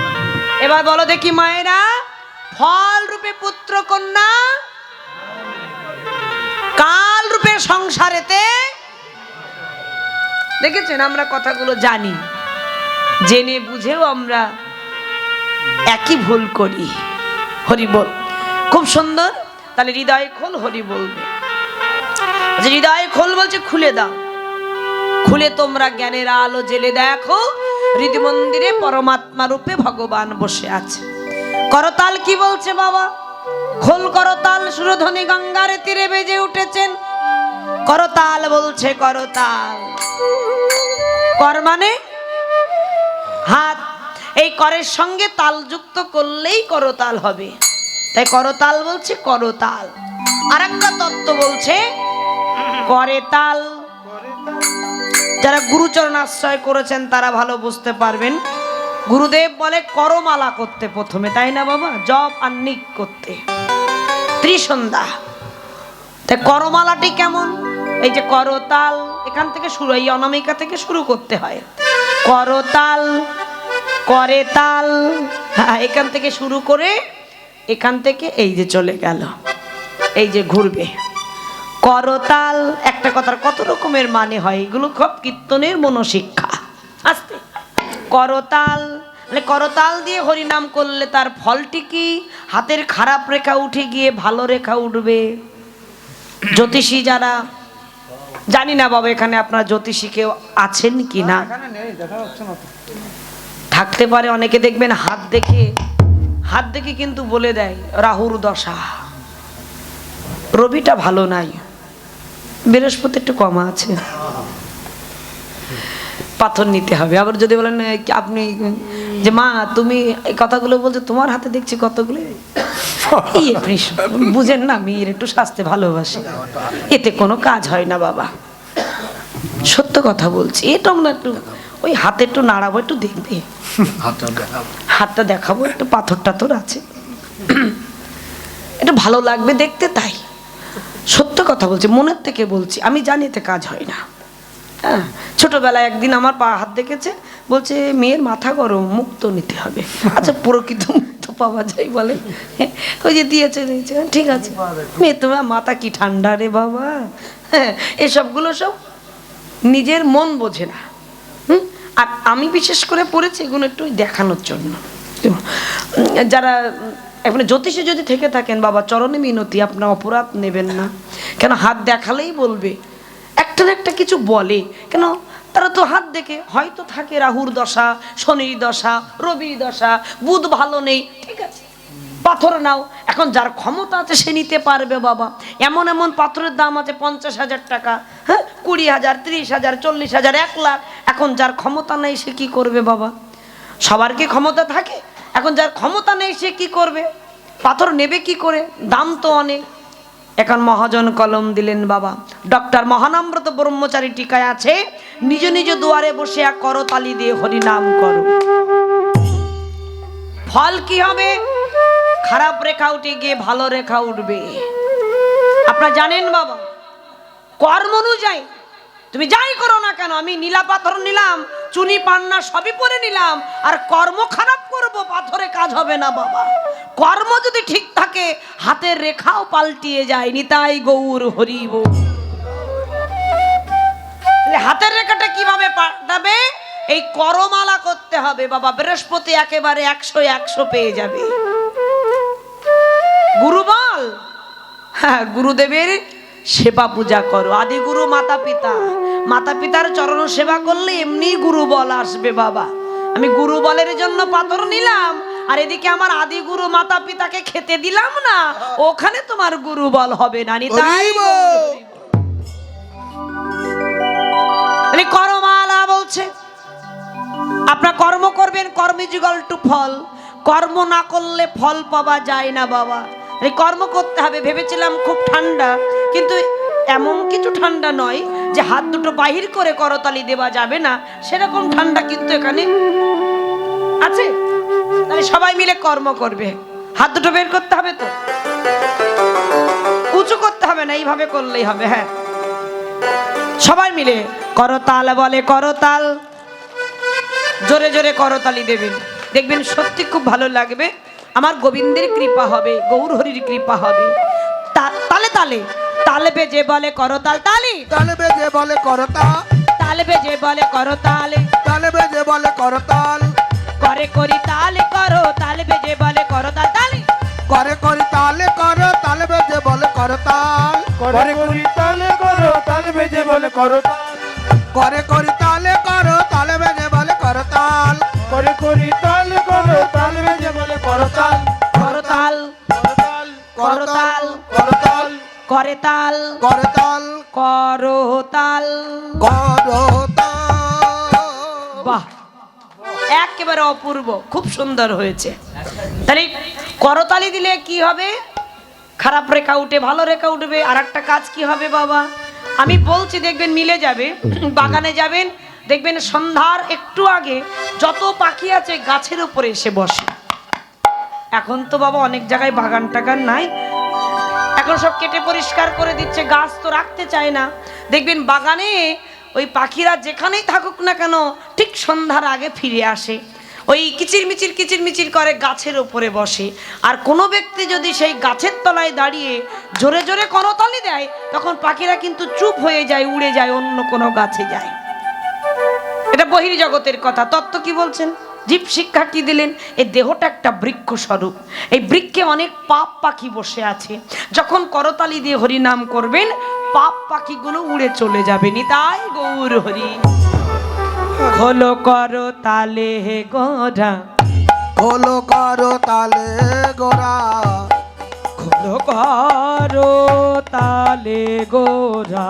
S1: এবার বলো দেখি মায়েরা, ফল রূপে পুত্র কন্যা, কাল রূপে সংসারেতে। দেখেছেন, আমরা কথাগুলো জানি, জেনে বুঝেও আমরা একই ভুল করি। হরি বল। খুব সুন্দর। তাহলে হৃদয় খোল, হরি বলবে। হৃদয় খোল বলছে, খুলে দাও, খুলে তোমরা জ্ঞানের আলো জেলে দেখো, হৃদয় মন্দিরে পরমাত্মা রূপে ভগবান বসে আছে। করতাল কি বলছে বাবা? খোল করতাল, সুরধ্বনি গঙ্গার তীরে বেজে উঠেছেন। করতাল বলছে, করতাল। কর মানে হাত, এই করের সঙ্গে তাল যুক্ত করলেই করতাল হবে, তাই করতাল বলছে করতাল। আর একটা তত্ত্ব বলছে করে তাল। যারা গুরুচরণ আশ্রয় করেছেন তারা ভালো বুঝতে পারবেন। গুরুদেব বলে করমালা করতে প্রথমে, তাই না বাবা? জপ আর নিক করতে ত্রিসন্ধ্যা। তাই করমালাটি কেমন? এই যে করতাল, এখান থেকে শুরু, এই অনামিকা থেকে শুরু করতে হয়। করতাল, করে তাল, হ্যাঁ, এখান থেকে শুরু করে এখান থেকে এই যে চলে গেল, এই যে ঘুরবে করতাল। একটা কথার কত রকমের মানে হয়, এগুলো সব কীর্তনের মনোশিক্ষা। আস্তে করতাল, মানে করতাল দিয়ে হরিনাম করলে তার ফলটি কি? হাতের খারাপ রেখা উঠে গিয়ে ভালো রেখা উঠবে। জ্যোতিষী যারা, জানি না বাবা এখানে আপনার জ্যোতিষী কেউ আছেন কি না, থাকতে পারে। অনেকে দেখবেন হাত দেখে কিন্তু বলে দেয় রাহুর দশা, রবিটা ভালো নাই, বৃহস্পতি একটু কমা আছে, পাথর নিতে হবে। আবার যদি বলেন আপনি যে মা তুমি এই কথাগুলো বলছো, তোমার হাতে দেখছি কতগুলো, আপনি বুঝেন না মেয়ের একটু স্বাস্থ্যে ভালোবাসে, এতে কোনো কাজ হয় না বাবা। সত্য কথা বলছি। এটা আমরা একটু ওই হাতে একটু নাড়াবো, একটু দেখবে, হাতটা দেখাবো, একটু পাথর টাথর আছে, একটু ভালো লাগবে দেখতে। তাই সত্য কথা বলছি, মনের থেকে বলছি। আমি জানি এতে কাজ হয় না। হ্যাঁ, ছোটবেলায় একদিন আমার পা হাত দেখেছে, বলছে মেয়ের মাথা গরম, মুক্ত নিতে হবে। আচ্ছা প্রকৃত মুক্ত পাওয়া যায় বলে? ওই যে দিয়েছে, ঠিক আছে। মেয়ে তোমার মাথা কি ঠান্ডা রে বাবা। হ্যাঁ, এসবগুলো সব নিজের মন বোঝে না। আর আমি বিশেষ করে পড়েছি এগুলো একটু দেখানোর জন্য। যারা এখন জ্যোতিষে যদি থেকে থাকেন বাবা, চরণে মিনতি, আপনার অপরাধ নেবেন না। কেন হাত দেখালেই বলবে একটা না একটা কিছু বলে। কেন তারা তো হাত দেখে হয়তো থাকে রাহুর দশা, শনির দশা, রবির দশা, বুধ ভালো নেই, ঠিক আছে পাথর নাও। এখন যার ক্ষমতা আছে সে নিতে পারবে বাবা। এমন এমন পাথরের দাম আছে 50,000 টাকা, হ্যাঁ 20,000, 30,000, 40,000, 1 লাখ। এখন যার ক্ষমতা নেই সে কি করবে বাবা? সবার কি ক্ষমতা থাকে? এখন যার ক্ষমতা নেই সে কি করবে? পাথর নেবে কি করে? দাম তো অনেক। এখন মহাজন কলম দিলেন বাবা। ডক্টর মহানামব্রত ব্রহ্মচারী টিকায় আছে, নিজ নিজ দুয়ারে বসে এক করতালি দিয়ে হরি নাম করো। ফল কি হবে? খারাপ রেখা উঠে গিয়ে ভালো রেখা উঠবে। আপনারা জানেন বাবা, কর্ম অনুযায়ী তুমি যাই করো না কেন, আমি নীলা পাথর নিলাম, চুনি পান্না সবই পরে নিলাম, আর কর্ম খারাপ করব, পাথরে কাজ হবে না বাবা। কর্ম যদি ঠিক থাকে হাতের রেখাও পাল্টিয়ে যায়। নিতাই গৌর হরি বল। হাতের রেখাটা কিভাবে পাল্টাবে? এই করমালা করতে হবে বাবা। বৃহস্পতি একেবারে 100 পেয়ে যাবে। গুরু বল, হ্যাঁ গুরুদেবের সেবা পূজা করো। আদি গুরু মাতা পিতা, মাতা পিতার চরণ সেবা করলে এমনি গুরু বল আসবে বাবা। আমি গুরু বলের জন্য পাথর নিলাম, আর এদিকে আমার আদি গুরু মাতা পিতাকে খেতে দিলাম না, ওখানে তোমার গুরু বল হবে না। তাই করমালা বলছে আপনার কর্ম করবেন, কর্মে যুগল টু ফল। কর্ম না করলে ফল পাওয়া যায় না বাবা। কর্ম করতে হবে। ভেবেছিলাম খুব ঠান্ডা, কিন্তু এমন কিছু ঠান্ডা নয় যে হাত দুটো বাহির করে করতালি দেওয়া যাবে না, সেরকম ঠান্ডা কিন্তু এখানে আছে। তাহলে সবাই মিলে কর্ম করবে। হাত দুটো বের করতে হবে, তো উঁচু করতে হবে না, এইভাবে করলেই হবে। হ্যাঁ, সবাই মিলে করতাল বলে, করতাল জোরে জোরে করতালি দেবেন, দেখবেন সত্যি খুব ভালো লাগবে। আমার গোবিন্দের কৃপা হবে, গৌর হরির কৃপা হবে। তালে তালে তালে বেজে বলে করতাল, তালি
S3: তালে বেজে বলে করতাল,
S1: তালে বেজে বলে করতাল,
S3: তালে বেজে বলে করতাল,
S1: করে করি তালে করো, তালে বেজে বলে করতাল, তালি
S3: করে করি তালে করো, তালে বেজে বলে করতাল,
S2: করে করি তালে করো, তালে বেজে বলে করতাল,
S3: করে করি তালে করো, তালে বেজে বলে করতাল,
S2: করে করি তালে করো, তালে বেজে বলে করতাল,
S1: করতাল
S3: করতাল করতাল
S1: করে তাল,
S3: করতাল
S1: করতাল
S3: করতাল।
S1: বাহ, একেবারে অপূর্ব, খুব সুন্দর হয়েছে। তাহলে করতালি দিলে কি হবে? খারাপ রেখা উঠে ভালো রেখা উঠবে। আর একটা কাজ কি হবে বাবা? আমি বলছি দেখবেন মিলে যাবে। বাগানে যাবেন, দেখবেন সন্ধ্যার একটু আগে যত পাখি আছে গাছের উপরে এসে বসে। এখন তো বাবা অনেক জায়গায় বাগান টাগান নাই, এখন সব কেটে পরিষ্কার করে দিচ্ছে, গাছ তো রাখতে চায় না। দেখবেন বাগানে ওই পাখিরা যেখানেই থাকুক না কেন ঠিক সন্ধ্যার আগে ফিরে আসে, ওই কিচিরমিচির করে গাছের উপরে বসে। আর কোনো ব্যক্তি যদি সেই গাছের তলায় দাঁড়িয়ে জোরে জোরে করতালি দেয়, তখন পাখিরা কিন্তু চুপ হয়ে যায়, উড়ে যায়, অন্য কোনো গাছে যায়। এটা বহির্জগতের কথা। তত্ত্ব কি বলছেন? জীব শিক্ষা কি দিলেন? এই দেহটা একটা বৃক্ষ স্বরূপ, এই বৃক্ষে অনেক পাপ পাখি বসে আছে। যখন করতালি দিয়ে হরি নাম করবেন, পাপ পাখিগুলো উড়ে চলে যাবে। নিতাই গৌর হরি। খোলো করো তালে হে গোরা,
S3: খোলো করো তালে গোরা,
S1: খোলো করো তালে গোরা,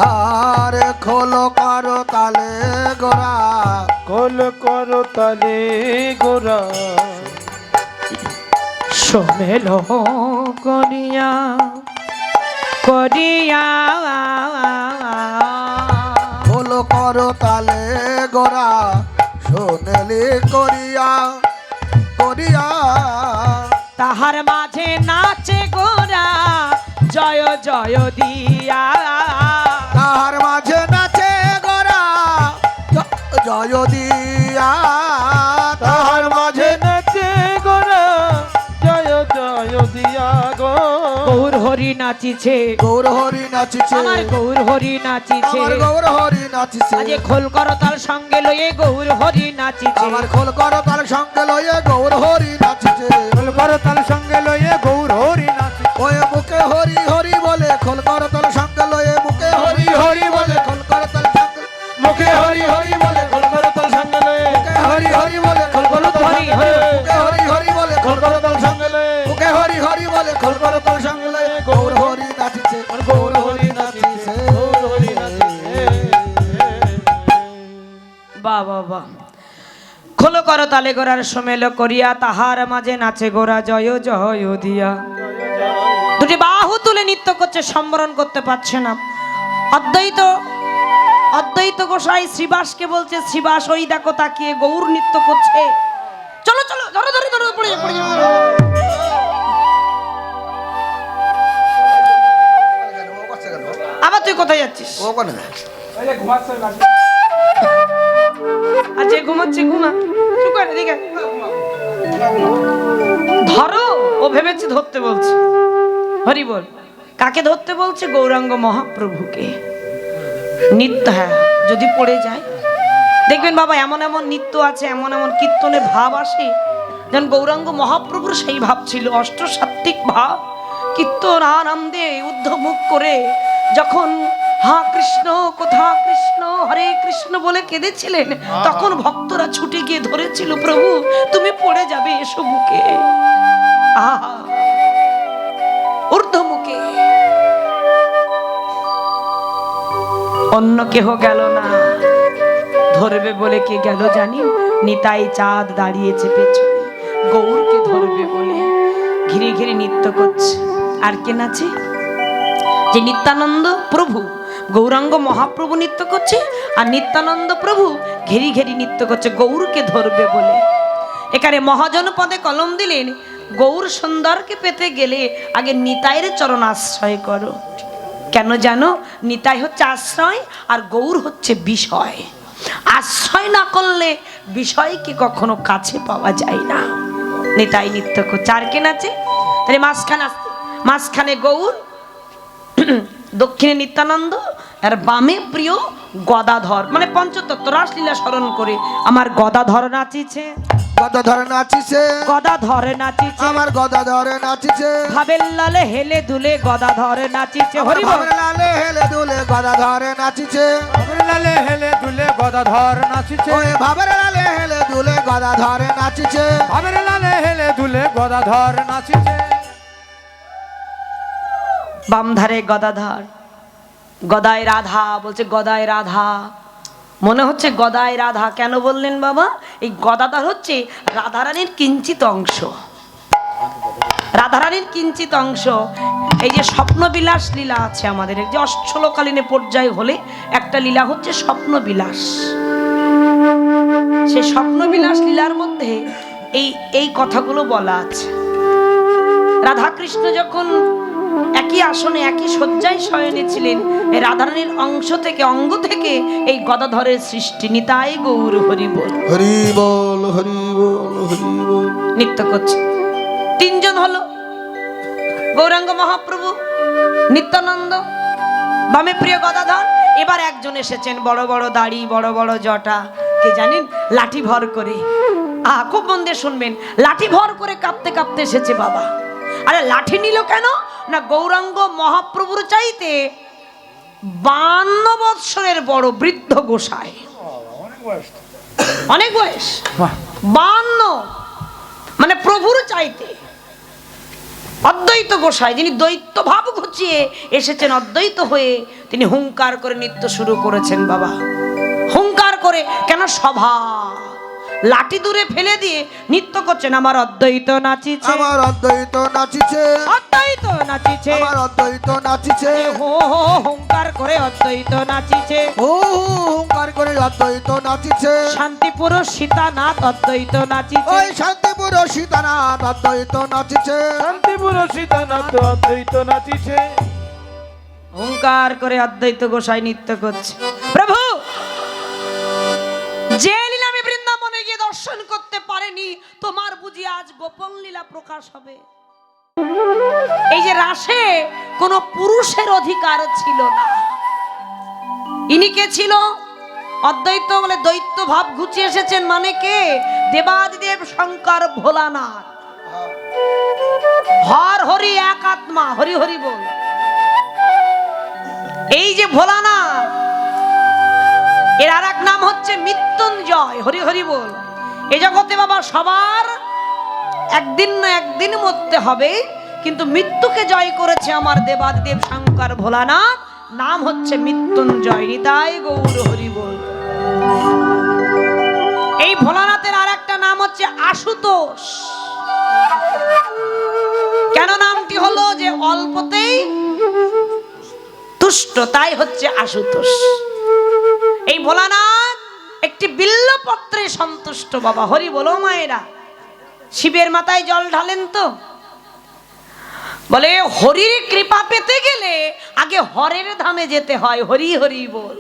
S3: আরে খোলো করো তালে গোরা,
S2: খোল করো তালে গোরা,
S1: সোমেলো করিয়া করিয়া,
S3: খোলো করো তালে গোরা, সোনেলি করিয়া করিয়া,
S1: তাহার মাঝে নাচে গোরা জয় জয় দিয়া,
S3: তাহার মাঝে নাচে গোরা জয় দিয়া,
S2: তাহার মাঝে নাচে গোরা জয় জয় দিয়া গো।
S1: গৌর হরি নাচিছে,
S3: গৌর হরি নাচিছে,
S1: আমার গৌর হরি নাচিছে,
S3: আমার গৌর হরি নাচিছে,
S1: আজে খোল করো তার সঙ্গে লয়ে গৌর হরি নাচিছে,
S3: আমার খোল করো তার সঙ্গে লয়ে গৌর হরি নাচিছে,
S2: খোল করো তাল সঙ্গে লয়ে গৌর হরি নাচে,
S3: ওয়ে মুখে হরি হরি বলে খোল করো তার সঙ্গে লয়ে, মুখে হরি হরি বলে খোল করো তার সঙ্গে,
S2: মুখে হরি হরি বলে খোল করো তাল সঙ্গে লয়ে,
S3: মুখে হরি হরি বলে খোল করো তার
S1: হরি
S3: সঙ্গে
S1: হরি,
S3: লয়ে, মুখে হরি হরি বলে
S2: খোল করো তাল সঙ্গে লয়ে,
S3: মুখে হরি হরি বলে খোল করো তার সঙ্গে লয়ে, গৌর হরি নাচিছে,
S2: গৌর হরি নাচিছে, গৌর হরি নাচিছে।
S1: বাহ বাহ বাহ। খোলো করো তালে গোরার সমেল করিয়া, তাহার মাঝে নাচে গোরা জয় জয় দিয়া। দুটি বাহু তুলে নৃত্য করছে, সম্বরণ করতে পারছে না। অদ্বৈত গোসাই শ্রীবাসকে বলছে, শ্রীবাস ওই দেখো তাকিয়ে গৌর নৃত্য করছে, চলো চলো ধরো ধরো ধরো, পড়ে যাও, পড়ে যাও। আবার তুই কোথায় যাচ্ছিস?
S3: ও কোনে
S4: ওই যে ঘুমাচ্ছে বাড়ি।
S1: আর যে ঘুমাচ্ছে ঘুমা, চুপ করে এদিকে আয়। ধরো, ও ভেবেছে ধরতে বলছে। হরি বল। কাকে ধরতে বলছে? গৌরাঙ্গ মহাপ্রভুকে। নিত্য, হ্যাঁ, যদি পড়ে যায় দেখবেন বাবা এমন এমন নিত্য আছে, এমন এমন কীর্তনের ভাব আসে, যেন গৌরাঙ্গ মহাপ্রভুর সেই ভাব ছিল, অষ্টসাত্ত্বিক ভাব। কীর্তন আনন্দে ঊর্ধ্বমুখ করে যখন হা কৃষ্ণ কোথা কৃষ্ণ হরে কৃষ্ণ বলে কেঁদেছিলেন, তখন ভক্তরা ছুটে গিয়ে ধরেছিল, প্রভু তুমি পড়ে যাবে, এসো বুকে। আহা, ঊর্ধ্বমুখে। অন্য কেহ গেল না, ধরবে বলে কে গেল জানি? নিতাই চাঁদ দাঁড়িয়েছে পেছনে, গৌরকে ধরবে বলে ঘিরে ঘিরে নৃত্য করছে। আর কে নাচে? যে নিত্যানন্দ প্রভু, গৌরাঙ্গ মহাপ্রভু নৃত্য করছে, আর নিত্যানন্দ প্রভু ঘেরি ঘেরি নৃত্য করছে গৌরকে ধরবে বলে। এখানে মহাজন পদে কলম দিলেন, গৌর সুন্দরকে পেতে গেলে আগে নিতাইয়ের চরণ আশ্রয় করো। কেন জানো? নিতাই হচ্ছে আশ্রয় আর গৌর হচ্ছে বিষয়। আশ্রয় না করলে বিষয়কে কখনো কাছে পাওয়া যায় না। নিতাই নৃত্য করছে, আর কে নাচে? তাহলে মাঝখানে গৌর, দক্ষিণে নিত্যানন্দ, আর বামে প্রিয় গদাধর, মানে পঞ্চতত্ত্ব রাসলীলা স্মরণ করে আমার গদাধর নাচিছে,
S3: গদাধর নাচিছে,
S1: গদাধর নাচিছে,
S3: আমার গদাধর নাচিছে,
S1: ভাবের লালে হেলে দুলে গদাধর নাচিছে। হরি বল।
S3: ভাবের লালে হেলে দুলে গদাধর নাচিছে,
S2: ভাবের লালে হেলে দুলে গদাধর নাচিছে,
S3: ওই ভাবের লালে হেলে দুলে গদাধর নাচিছে,
S2: ভাবের লালে হেলে দুলে গদাধর নাচিছে।
S1: বাম ধারে গদাধর, গদায় রাধা, বলছে গদায় রাধা, মনে হচ্ছে গদায় রাধা। কেন বললেন বাবা? এই গদাধর হচ্ছে রাধারানীর কিঞ্চিত অংশ। রাধারানীর কিঞ্চিত অংশ এই যে স্বপ্নবিলাস লীলা আছে আমাদের, এই যে অষ্টলকালীনে পর্যায়ে হলে একটা লীলা হচ্ছে স্বপ্নবিলাস। সেই স্বপ্নবিলাস লীলার মধ্যে এই কথাগুলো বলা আছে। রাধাকৃষ্ণ যখন একই আসনে একই শয্যায় শয়নে ছিলেন, এই রাধারানীর অংশ থেকে অঙ্গ থেকে এই গদাধরের সৃষ্টি। নিতাই গৌর হরি বল,
S3: হরি বল, হরি বল, হরি বল।
S1: নৃত্য করছে। তিনজন হলো, গৌরাঙ্গ মহাপ্রভু, নিত্যানন্দ, বামে প্রিয় গদাধর। এবার একজন এসেছেন, বড় বড় দাড়ি, বড় বড় জটা, কে জানেন, লাঠি ভর করে। খুব মন দিয়ে শুনবেন, লাঠি ভর করে কাঁপতে কাঁপতে এসেছে বাবা। আরে লাঠি নিল কেন না, গৌরাঙ্গ মহাপ্রভুর চাইতে 52 বৎসরের বড় বৃদ্ধ গোসাই, অনেক বয়স, 52, মানে প্রভুর চাইতে। অদ্বৈত গোসাই, যিনি দ্বৈত ভাব ঘুচিয়ে এসেছেন অদ্বৈত হয়ে, তিনি হুঙ্কার করে নৃত্য শুরু করেছেন বাবা। হুঙ্কার করে কেন, সভা লাঠি দূরে ফেলে দিয়ে নৃত্য করছেন। আমার অদ্বৈত নাচিছে,
S3: আমার অদ্বৈত নাচিছে,
S1: অদ্বৈত নাচিছে,
S3: আমার অদ্বৈত নাচিছে,
S1: হো হো হুঙ্কার করে অদ্বৈত নাচিছে,
S3: ও হুঙ্কার করে অদ্বৈত নাচিছে।
S1: শান্তিপুর সীতানাথ অদ্বৈত নাচিছে,
S3: ওই শান্তিপুর সীতানাথ অদ্বৈত নাচিছে,
S2: শান্তিপুর সীতানাথ অদ্বৈত নাচিছে।
S1: হুঙ্কার করে অদ্বৈত গোসাই নৃত্য করছে। প্রভু যে লীলা আমি বৃন্দাবনে গিয়ে দর্শন করতে পারিনি, তোমার বুঝি আজ গোপন লীলা প্রকাশ হবে। এই যে রাসে কোনো পুরুষের অধিকার ছিল না। ইনি কে ছিল? অদ্বৈত বলে দ্বৈত ভাব ঘুচিয়ে এসেছেন, মানে কে? দেবাদিদেব শঙ্কর ভোলানাথ। হর হরি এক আত্মা, হরি হরি বল। এই যে ভোলানাথ, এর আর এক নাম হচ্ছে মৃত্যুঞ্জয়, হরি হরি বল। এই জগতে বাবা সবার একদিন না একদিন মরতে হবে, কিন্তু মৃত্যুকে জয় করেছে আমার দেবাদিদেব শঙ্কর ভোলানাথ, নাম হচ্ছে মৃত্যুঞ্জয়। নিতাই গৌর হরি বল। এই ভোলানাথের আর একটা নাম হচ্ছে আশুতোষ। কেন নামটি হলো? যে অল্পতেই তুষ্ট, তাই হচ্ছে আশুতোষ। এই ভোলানাথ একটি বিল্লপত্রে সন্তুষ্ট বাবা, হরি বলো মায়েরা। শিবের মাথায় জল ঢালেন তো, বলে হরির কৃপা পেতে গেলে আগে হরের ধামে যেতে হয়, হরি হরি বল।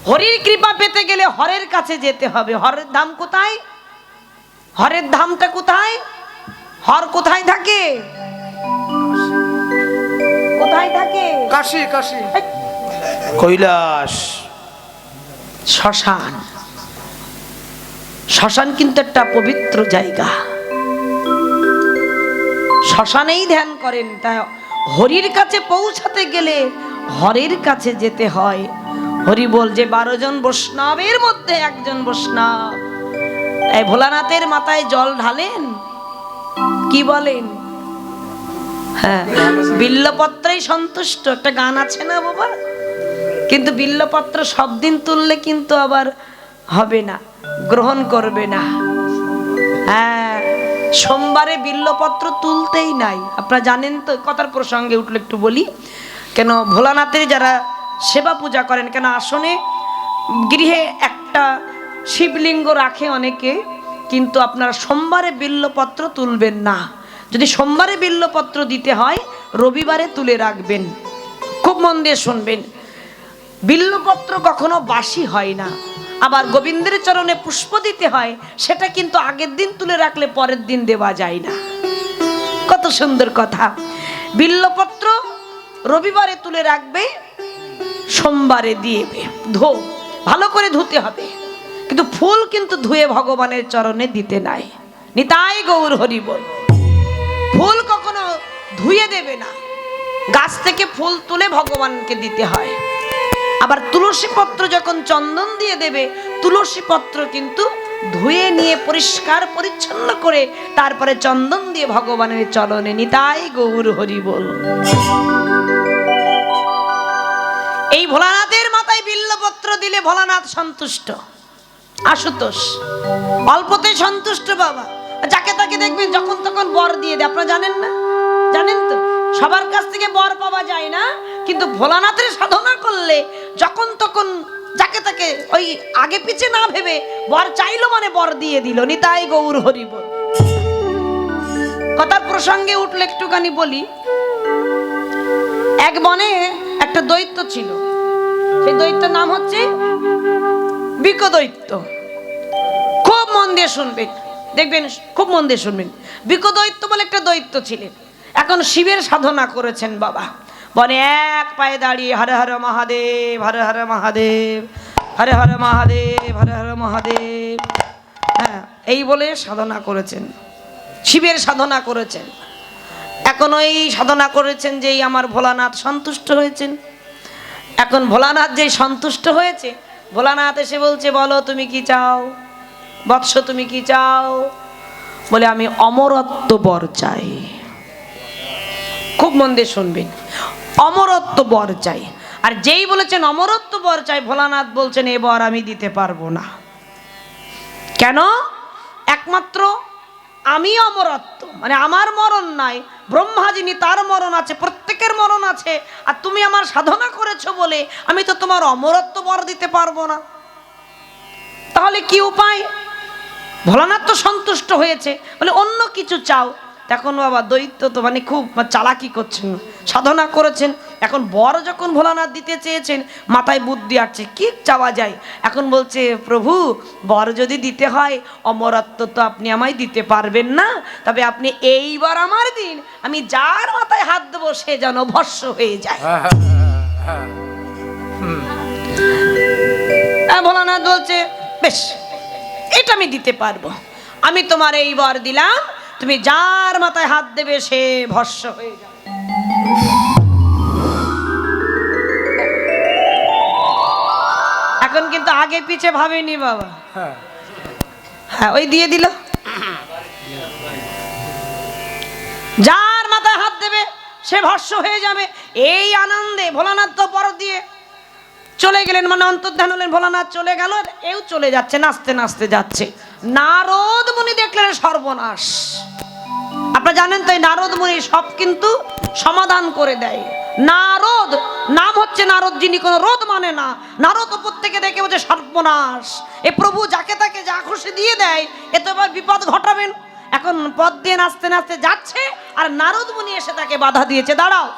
S1: হরির কৃপা পেতে গেলে হরের কাছে যেতে হবে। হরের ধাম কোথায়? হরের ধামটা কোথায়? হর কোথায় থাকে? কোথায় থাকে?
S3: কাশী, কাশী,
S2: কৈলাস,
S1: শ্মশান। শ্মশান কিন্তু একটা পবিত্র জায়গা। শ্মশানেই ধ্যান করেন। তাই হরির কাছে পৌঁছাতে গেলে হরের কাছে যেতে হয়। হরি বল। যে 12 জন বৈষ্ণবের মধ্যে একজন বৈষ্ণব এই ভোলানাথের মাথায় জল ঢালেন, কি বলেন? হ্যাঁ, বিল্লপত্রেই সন্তুষ্ট। একটা গান আছে না বাবা? কিন্তু বিল্লপত্র সব দিন তুললে কিন্তু আবার হবে না, গ্রহণ করবে না। হ্যাঁ, সোমবারে বিল্লপত্র তুলতেই নাই। আপনারা জানেন তো? কথার প্রসঙ্গে উঠলে একটু বলি। কেন ভোলানাথের যারা সেবা পূজা করেন, কেন আসনে গৃহে একটা শিবলিঙ্গ রাখে অনেকে, কিন্তু আপনারা সোমবারে বিল্লপত্র তুলবেন না। যদি সোমবারে বিল্লপত্র দিতে হয়, রবিবারে তুলে রাখবেন। খুব মন দিয়ে শুনবেন, বিল্লপত্র কখনো বাসি হয় না। আবার গোবিন্দের চরণে পুষ্প দিতে হয়, সেটা কিন্তু আগের দিন তুলে রাখলে পরের দিন দেওয়া যায় না। কত সুন্দর কথা। বিল্লপত্র রবিবারে তুলে রাখবে, সোমবারে দিয়েবে। ভালো করে ধুতে হবে, কিন্তু ফুল কিন্তু ধুয়ে ভগবানের চরণে দিতে নাই। নিতাই গৌর হরি বল। ফুল কখনো ধুয়ে দেবে না, গাছ থেকে ফুল তুলে ভগবানকে দিতে হয়। আবার তুলসী পত্র যখন চন্দন দিয়ে দেবে, তুলসী পত্র কিন্তু ধুয়ে নিয়ে পরিষ্কার পরিচ্ছন্ন করে তারপরে চন্দন দিয়ে ভগবানের চরণে। নিতাই গৌর হরি বল। এই ভোলানাথের মাথায় বিল্লপত্র দিলে ভোলানাথ সন্তুষ্ট, আশুতোষ। অল্পতে সন্তুষ্ট বাবা, যাকে তাকে মাতাকে দেখবেন যখন তখন বর দিয়ে দেয়, আপনারা জানেন না? জানেন তো, সবার কাছ থেকে বর পাওয়া যায় না, কিন্তু ভোলানাথের সাধনা করলে যখন তখন যাকে তাকে ওই আগে পিছে না ভেবে বর চাইলো মানে বর দিয়ে দিল। নিতাই গৌর হরি বল। কথার প্রসঙ্গে উঠলে একটুখানি বলি। এক বনে একটা দৈত্য ছিল, সেই দৈত্যের নাম হচ্ছে বিকদৈত্য। খুব মন দিয়ে শুনবেন, দেখবেন, খুব মন দিয়ে শুনবেন। বিকদৈত্য বলে একটা দৈত্য ছিলেন। এখন শিবের সাধনা করেছেন বাবা, বনে এক পায়ে দাঁড়িয়ে হরে হরে মহাদেব, হরে হরে মহাদেব, হরে হরে মহাদেব, হরে হরে মহাদেব, হ্যাঁ এই বলে সাধনা করেছেন, শিবের সাধনা করেছেন। এখন ওই সাধনা করেছেন যেই আমার ভোলানাথ সন্তুষ্ট হয়েছেন। এখন ভোলানাথ যেই সন্তুষ্ট হয়েছে, ভোলানাথ এসে বলছে, বলো তুমি কি চাও বৎস, তুমি কি চাও? বলে আমি অমরত্ব বর চাই। খুব মন দিয়ে শুনবেন, অমরত্ব বর চাই। আর যেই বলেছেন অমরত্ব বর চাই, ভোলানাথ বলছেন এ বর আমি দিতে পারবো না। কেন? একমাত্র আমি অমরত্ব, মানে আমার মরণ নাই, ব্রহ্মা যিনি তার মরণ আছে, প্রত্যেকের মরণ আছে, আর তুমি আমার সাধনা করেছো বলে আমি তো তোমার অমরত্ব বর দিতে পারবো না। তাহলে কি উপায়? ভোলানাথ তো সন্তুষ্ট হয়েছে, বলে অন্য কিছু চাও। এখন বাবা দৈত্য তো মানে খুব চালাকি করছেন, সাধনা করেছেন। এখন বর যখন ভোলানাথ দিতে চেয়েছেন, মাথায় বুদ্ধি আসছে কি চাওয়া যায়। এখন বলছে, প্রভু বর যদি দিতে হয়, অমরত্ব তো আপনি আমায় দিতে পারবেন না, তবে আপনি এইবার আমার দিন, আমি যার মাথায় হাত দেবো সে যেন ভস্ম হয়ে যায়। ভোলানাথ বলছে, বেশ, এটা আমি দিতে পারবো, আমি তোমার এই বর দিলাম, তুমি যার মাথায় হাত দেবে সে ভস্ম হয়ে যাবে। এখন কিন্তু আগে পিছে ভাবেনি বাবা, হ্যাঁ ওই দিয়ে দিল, যার মাথায় হাত দেবে সে ভস্ম হয়ে যাবে। এই আনন্দে ভোলানাথ তো বর দিয়ে চলে গেলেন, মানে অন্তর্ধান হলেন। ভোলানাথ চলে গেল, এও চলে যাচ্ছে, নাচতে নাচতে যাচ্ছে। নারদ মুনি দেখলেন সর্বনাশ। আপনারা জানেন তো, এই নারদ মুনি সব কিন্তু সমাধান করে দেয়। নারদ নাম হচ্ছে নারদ, যিনি কোনো রোদ মানে না। নারদ উপর থেকে দেখে বলছে সর্বনাশ, এ প্রভু যাকে তাকে যা খুশি দিয়ে দেয়, এ তো এবার বিপদ ঘটাবেন। এখন পথ দিয়ে নাচতে নাচতে যাচ্ছে, আর নারদ মুনি এসে তাকে বাধা দিয়েছে, দাঁড়াও।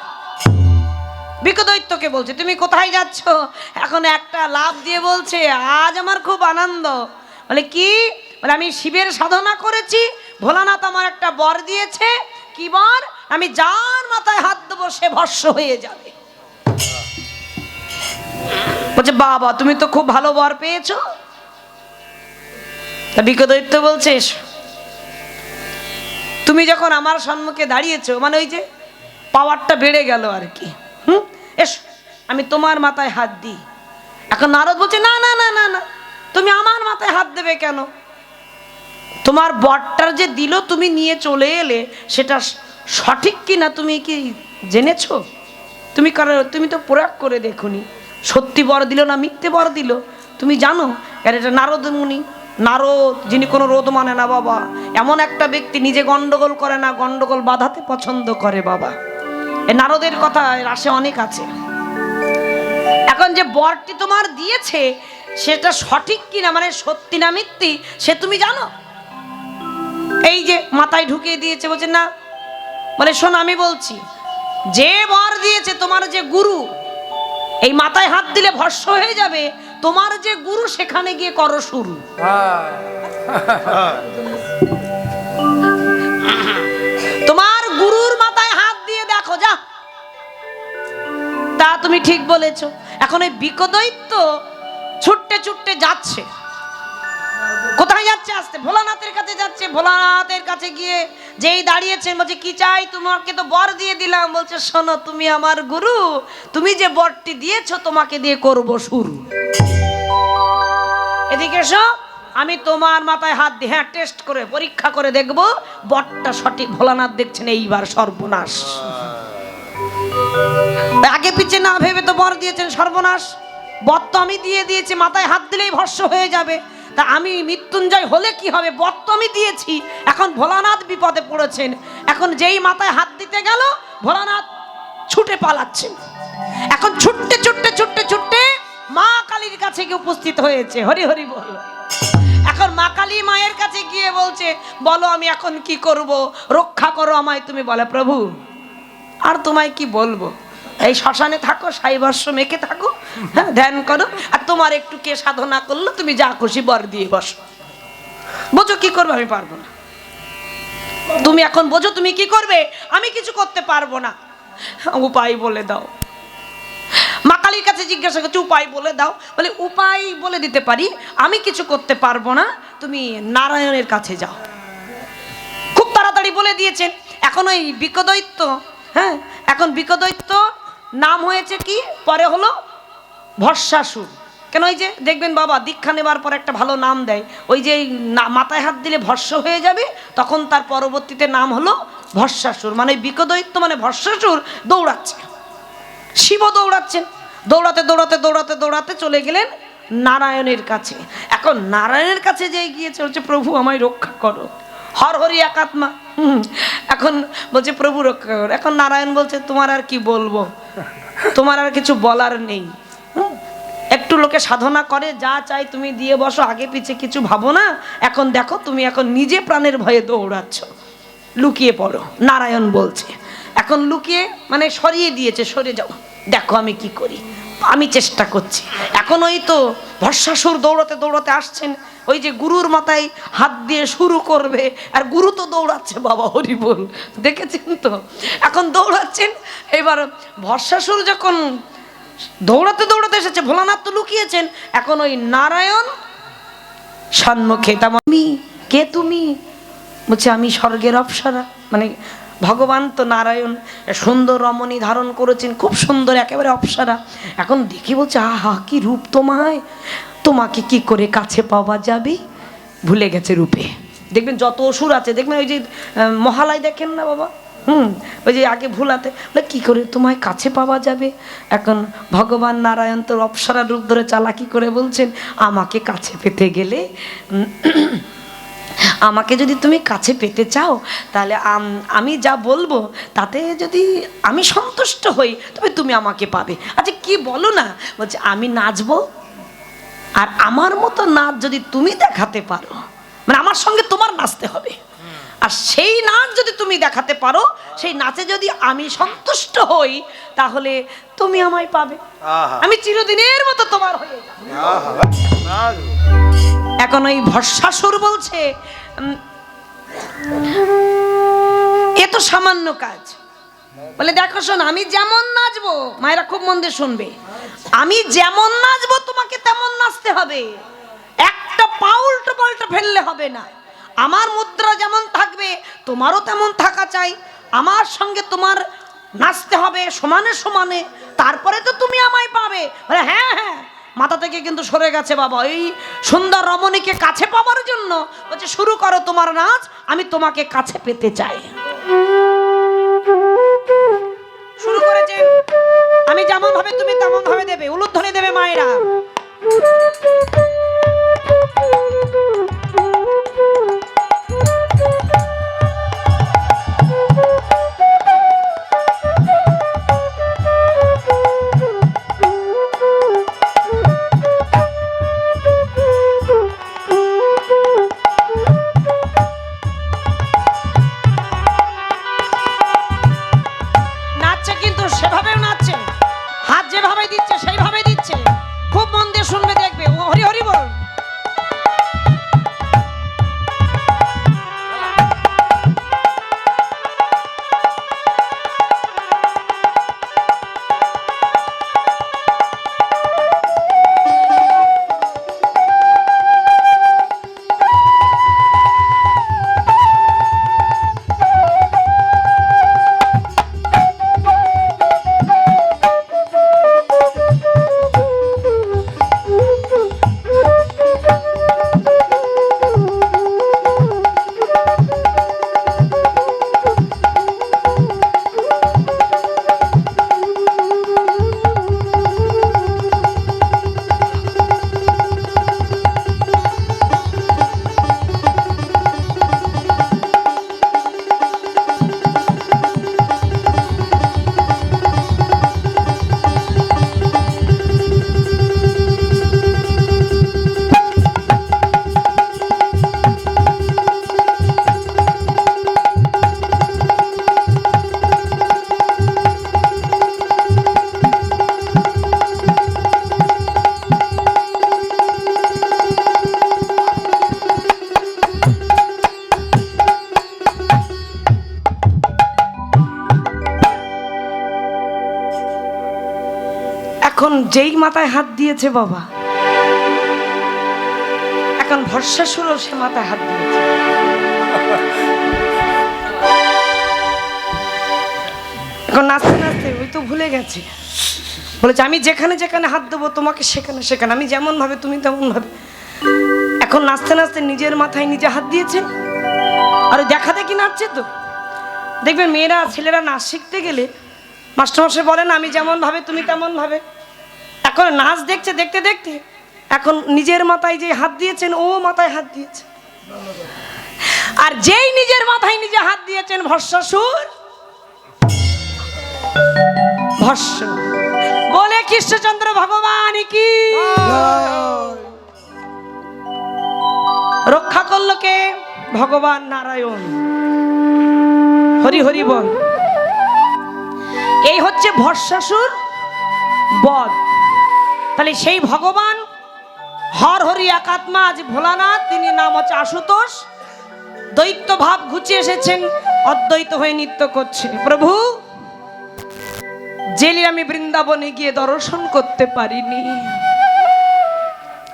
S1: বিকদৈত্যকে বলছে, তুমি কোথায় যাচ্ছ? এখন একটা লাভ দিয়ে বলছে, আজ আমার খুব আনন্দ। বলে কি? বলে আমি শিবের সাধনা করেছি, ভোলানাথ আমার একটা বর দিয়েছে। কি বর? আমি যার মাথায় হাত দেবো সে ভস্ম হয়ে যাবে। বলছে, বাবা তুমি তো খুব ভালো বর পেয়েছো। তা বিকদৈত্য বলছে, তুমি যখন আমার সম্মুখে দাঁড়িয়েছো, মানে ওই যে পাওয়ারটা বেড়ে গেল আর কি। এস, আমি তোমার মাথায় হাত দিই। এখন নারদ বলছে, না না না না না, তুমি আমার মাথায় হাত দেবে কেন? তোমার বরটার যে দিল, তুমি নিয়ে চলে এলে, সেটা সঠিক কি না তুমি কি জেনেছো? তুমি তো প্রয়োগ করে দেখুনি, সত্যি বর দিল না মিথ্যে বর দিল তুমি জানো? আর এটা নারদ মুনি, নারদ যিনি কোনো রোদ মানে না বাবা, এমন একটা ব্যক্তি, নিজে গন্ডগোল করে না, গন্ডগোল বাধাতে পছন্দ করে বাবা। এই নারদের কথা রাশে অনেক আছে। এখন যে বরটি তোমার দিয়েছে সেটা সঠিক কিনা, মানে সত্যি না মিথ্যি, সে তুমি জানো? এই যে মাথায় ঢুকিয়ে দিয়েছে, বলছে না। বলে শোনো, আমি বলছি, যে বর দিয়েছে তোমার যে গুরু, এই মাথায় হাত দিলে ভস্ম হয়ে যাবে, তোমার যে গুরু সেখানে গিয়ে করো শুরু। তোমার গুরুর মাথায় হাত দিয়ে দেখো, যা। তা তুমি ঠিক বলেছো। এখন এই বিকদৈত্য ছুটতে ছুটতে যাচ্ছে। কোথায় যাচ্ছে? আসতে ভোলানাথের কাছে যাচ্ছে। ভোলানাথের কাছে গিয়ে যেই দাঁড়িয়েছেন, বলছে কি চাই? তোমাকে তো বর দিয়ে দিলাম। বলছে শোনো, তুমি আমার গুরু, তুমি যে বরটি দিয়েছো তোমাকে দিয়ে করব শুরু। এদিকে এসো, আমি তোমার মাথায় হাত দিয়ে, হ্যাঁ টেস্ট করে পরীক্ষা করে দেখবো বরটা সঠিক। ভোলানাথ দেখছেন এইবার সর্বনাশ। আগে পিছে না ভেবে তো বর দিয়েছেন, সর্বনাশ। বর তো আমি দিয়ে দিয়েছি, মাথায় হাত দিলেই ভস্ম হয়ে যাবে। তা আমি মিথ্যে মৃত্যুঞ্জয় হলে কি হবে, বর তো আমি দিয়েছি, এখন ভোলানাথ বিপদে পড়েছেন। এখন যেই মাথায় হাত দিতে গেল ভোলানাথ ছুটে পালাচ্ছেন। এখন ছুটতে ছুটতে ছুটতে ছুটতে মা কালীর কাছে গিয়ে উপস্থিত হয়েছে। হরি হরি বল। এখন মা কালী মায়ের কাছে গিয়ে বলছে, বলো আমি এখন কি করব, রক্ষা করো আমায় তুমি। বলে, প্রভু আর তোমায় কি বলবো, এই শ্মশানে থাকো, সাইবর্ষ মেখে থাকো, হ্যাঁ ধ্যান করো, আর তোমার একটু কে সাধনা করলো, তুমি যা খুশি বর দিয়ে বসো। বোঝো কি করবে, আমি পারবো না। তুমি এখন বোঝো তুমি কি করবে, আমি কিছু করতে পারবো না, উপায় বলে দাও। মা কালীর কাছে জিজ্ঞাসা করছে, উপায় বলে দাও। বলে, উপায় বলে দিতে পারি, আমি কিছু করতে পারবো না, তুমি নারায়ণের কাছে যাও। খুব তাড়াতাড়ি বলে দিয়েছেন। এখন ওই বিকদৈত্য, হ্যাঁ এখন বিকদৈত্য নাম হয়েছে কি, পরে হলো ভস্মাসুর। কেন, ওই যে দেখবেন বাবা দীক্ষা নেবার পর একটা ভালো নাম দেয়, ওই যে মাথায় হাত দিলে ভস্ম হয়ে যাবে, তখন তার পরবর্তীতে নাম হলো ভস্মাসুর। মানে বিকদৈত্য মানে ভস্মাসুর দৌড়াচ্ছে, শিবও দৌড়াচ্ছেন। দৌড়াতে দৌড়াতে দৌড়াতে দৌড়াতে চলে গেলেন নারায়ণের কাছে। এখন নারায়ণের কাছে যে গিয়ে চলছে, প্রভু আমায় রক্ষা করো, হর হরি একাত্মা। এখন বলছে প্রভু রক্ষা করো। এখন নারায়ণ বলছে, তোমার আর কি বলবো, তোমার আর কিছু বলার নেই। একটু লোকে সাধনা করে, যা চাই তুমি দিয়ে বসো, আগে পিছে কিছু ভাবো না। এখন দেখো তুমি এখন নিজে প্রাণের ভয়ে দৌড়াচ্ছ, লুকিয়ে পড়ো। নারায়ণ বলছে, এখন লুকিয়ে মানে সরিয়ে দিয়েছে, সরে যাও, দেখো আমি কি করি, আমি চেষ্টা করছি। এখন ওই তো ভস্মাসুর দৌড়াতে দৌড়াতে আসছেন, ওই যে গুরুর মাথায় হাত দিয়ে শুরু করবে, আর গুরু তো দৌড়াচ্ছে বাবা, হরি বল, দেখেছেন তো। এখন দৌড়াচ্ছেন, এবার ভস্মাসুর যখন দৌড়াতে দৌড়াতে এসেছে, ভোলানাথ তো লুকিয়েছেন। এখন ওই নারায়ণ সম্মুখে, তুমি কে, তুমি? বলছে, আমি স্বর্গের অপ্সরা। মানে ভগবান তো নারায়ণ সুন্দর রমণী ধারণ করেছেন, খুব সুন্দর একেবারে অপ্সরা। এখন দেখি বলছে, আহা কি রূপ তোমায়, তোমাকে কি করে কাছে পাওয়া যাবে। ভুলে গেছে রূপে। দেখবেন যত অসুর আছে, দেখবেন ওই যে মহালয় দেখেন না বাবা, ওই যে আগে ভুলাতে বলে কি করে তোমায় কাছে পাওয়া যাবে। এখন ভগবান নারায়ণ তো অপ্সরা রূপ ধরে চালাকি করে বলছেন, আমাকে কাছে পেতে গেলে, আমাকে যদি তুমি কাছে পেতে চাও, তাহলে আমি যা বলবো তাতে যদি আমি সন্তুষ্ট হই, তবে তুমি আমাকে পাবে। আচ্ছা কি বলো না। বলছে, আমি নাচবো, আর আমার মতো নাচ যদি তুমি দেখাতে পারো, মানে আমার সঙ্গে তোমার নাচতে হবে, আর সেই নাচ যদি তুমি দেখাতে পারো, সেই নাচে যদি আমি সন্তুষ্ট হই, তাহলে তুমি আমায় পাবে, আমি চিরদিনের মতো তোমার হয়ে যাব। এখন ওই ভস্মাসুর বলছে, এ তো সামান্য কাজ। বলে, দেখো শোন, আমি যেমন নাচবো, মায়েরা খুব মন দিয়ে শুনবে, আমি যেমন নাচবো তোমাকে তেমন নাচতে হবে, একটা পা উল্টো পাল্টা ফেললে হবে না। আমার মুদ্রা যেমন থাকবে তোমারও তেমন থাকা চাই, আমার সঙ্গে তোমার নাচতে হবে সমানে সমানে, তারপরে তো তুমি আমায় পাবে। বলে, হ্যাঁ হ্যাঁ। মাথা থেকে কিন্তু সরে গেছে বাবা, এই সুন্দর রমণীকে কাছে পাওয়ার জন্য বলছে, শুরু করো তোমার নাচ, আমি তোমাকে কাছে পেতে চাই। শুরু করেছে, আমি যেমন ভাবে তুমি তেমন ভাবে দেবে, উলুধ্বনি দেবে মায়েরা। যেই মাথায় হাত দিয়েছে বাবা, এখন ভরসাসুরও সে মাথায় হাত দিয়েছে। এখন নাচতে নাচতে ওই তো ভুলে গেছে, বলেছে আমি যেখানে যেখানে হাত দেবো তোমাকে সেখানে সেখানে, আমি যেমন ভাবে তুমি তেমন ভাবে। এখন নাচতে নাচতে নিজের মাথায় নিজে হাত দিয়েছে, আর দেখা দেখি নাচছে তো। দেখবেন মেয়েরা ছেলেরা নাচ শিখতে গেলে মাস্টারমশাই বলেন আমি যেমন ভাবে তুমি তেমন ভাবে। এখন নাচ দেখছে, দেখতে দেখতে এখন নিজের মাথায় যে হাত দিয়েছেন ও মাথায় হাত দিয়েছে, আর যেই নিজের মাথায় নিজে হাত দিয়েছেন ভস্মাসুর ভস্ম। বলে কৃষ্ণচন্দ্র ভগবান কি রক্ষা করলো কে? ভগবান নারায়ণ। হরি হরি বল। এই হচ্ছে ভস্মাসুর বধ। তাহলে সেই ভগবান হর হরি একাত্মা আজ ভোলানাথ, তিনি নাম হচ্ছে আশুতোষ, দ্বৈত ভাব ঘুচিয়ে এসেছেন, অদ্বৈত হয়ে নৃত্য করছে। প্রভু জেলি আমি বৃন্দাবনে গিয়ে দর্শন করতে পারিনি,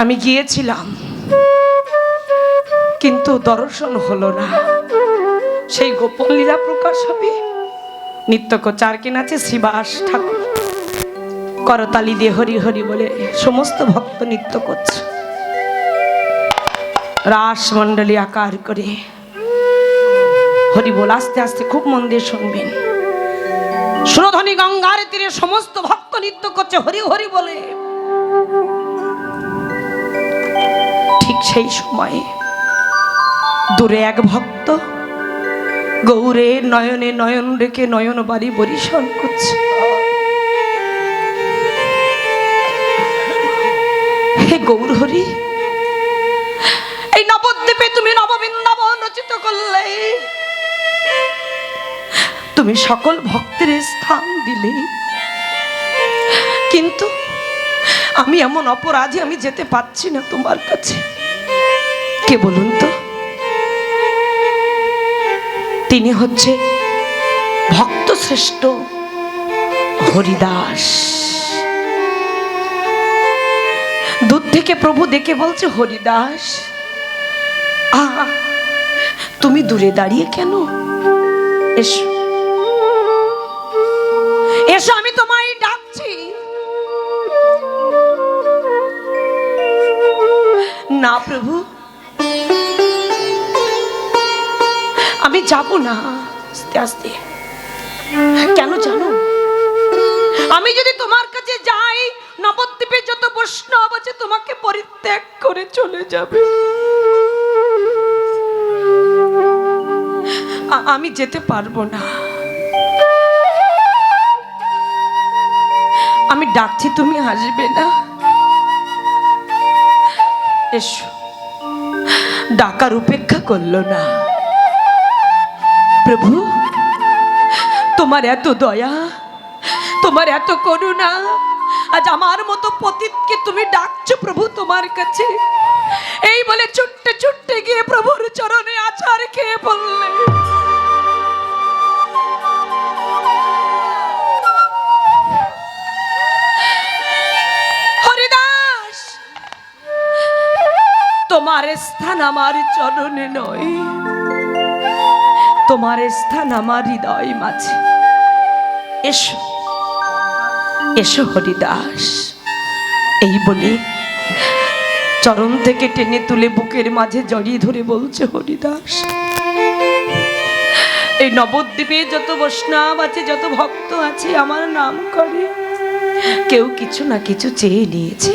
S1: আমি গিয়েছিলাম কিন্তু দর্শন হলো না। সেই গোপন লীলা প্রকাশ হবে, নৃত্য করছে। আর কি নাচে? শ্রীবাস ঠাকুর করতালি দিয়ে হরি হরি বলে সমস্ত ভক্ত নৃত্য করছে, রাস মণ্ডলী আকার করে হরি বল। আস্তে আস্তে খুব মন দিয়ে শুনবেন। সুরধ্বনি গঙ্গার তীরে সমস্ত ভক্ত নৃত্য করছে হরি হরি বলে। ঠিক সেই সময়ে দূরে এক ভক্ত গৌরের নয়নে নয়ন রেখে নয়ন বাড়ি বরিশন করছে। হে গৌর হরি, এই নবদ্বীপে তুমি নববৃন্দাবন রচিত করলে, তুমি সকল ভক্তের স্থান দিলে, কিন্তু আমি এমন অপরাধী, আমি যেতে পারছি না তোমার কাছে। কে বলুন তো? তিনি হচ্ছে ভক্ত শ্রেষ্ঠ হরিদাস। দূর থেকে প্রভু দেখে বলছে হরিদাস তুমি দূরে দাঁড়িয়ে কেন? এসো এসো, আমি তোমায় ডাকছি। না প্রভু, আমি যাব না। আস্তে আস্তে। কেন জানো? আমি যদি তোমার কাছে যাই, নবদ্বীপে যত বৈষ্ণব আছে তোমাকে পরিত্যাগ করে চলে যাবে। আমি যেতে পারবো না। আমি ডাকছি, তুমি আসবে না। এসো। ডাকার উপেক্ষা করলো না। প্রভু তোমার এত দয়া, তোমার এত করুণা, আজ আমার মতো পতিতকে তুমি ডাকছো প্রভু তোমার কাছে। এই বলে ছুটতে ছুটতে গিয়ে প্রভুর চরণে আছাড় খেয়ে পড়লে। হরিদাস, তোমার স্থান আমার চরণে নয়, তোমার স্থান আমার হৃদয় মাঝে। এসো এসো হরিদাস। এই বলে চরণ থেকে টেনে তুলে বুকের মাঝে জড়িয়ে ধরে বলছে হরিদাস, এই নবদ্বীপে যত বৈষ্ণব আছে, যত ভক্ত আছে আমার নাম করে, কেউ কিছু না কিছু চেয়ে নিয়েছে।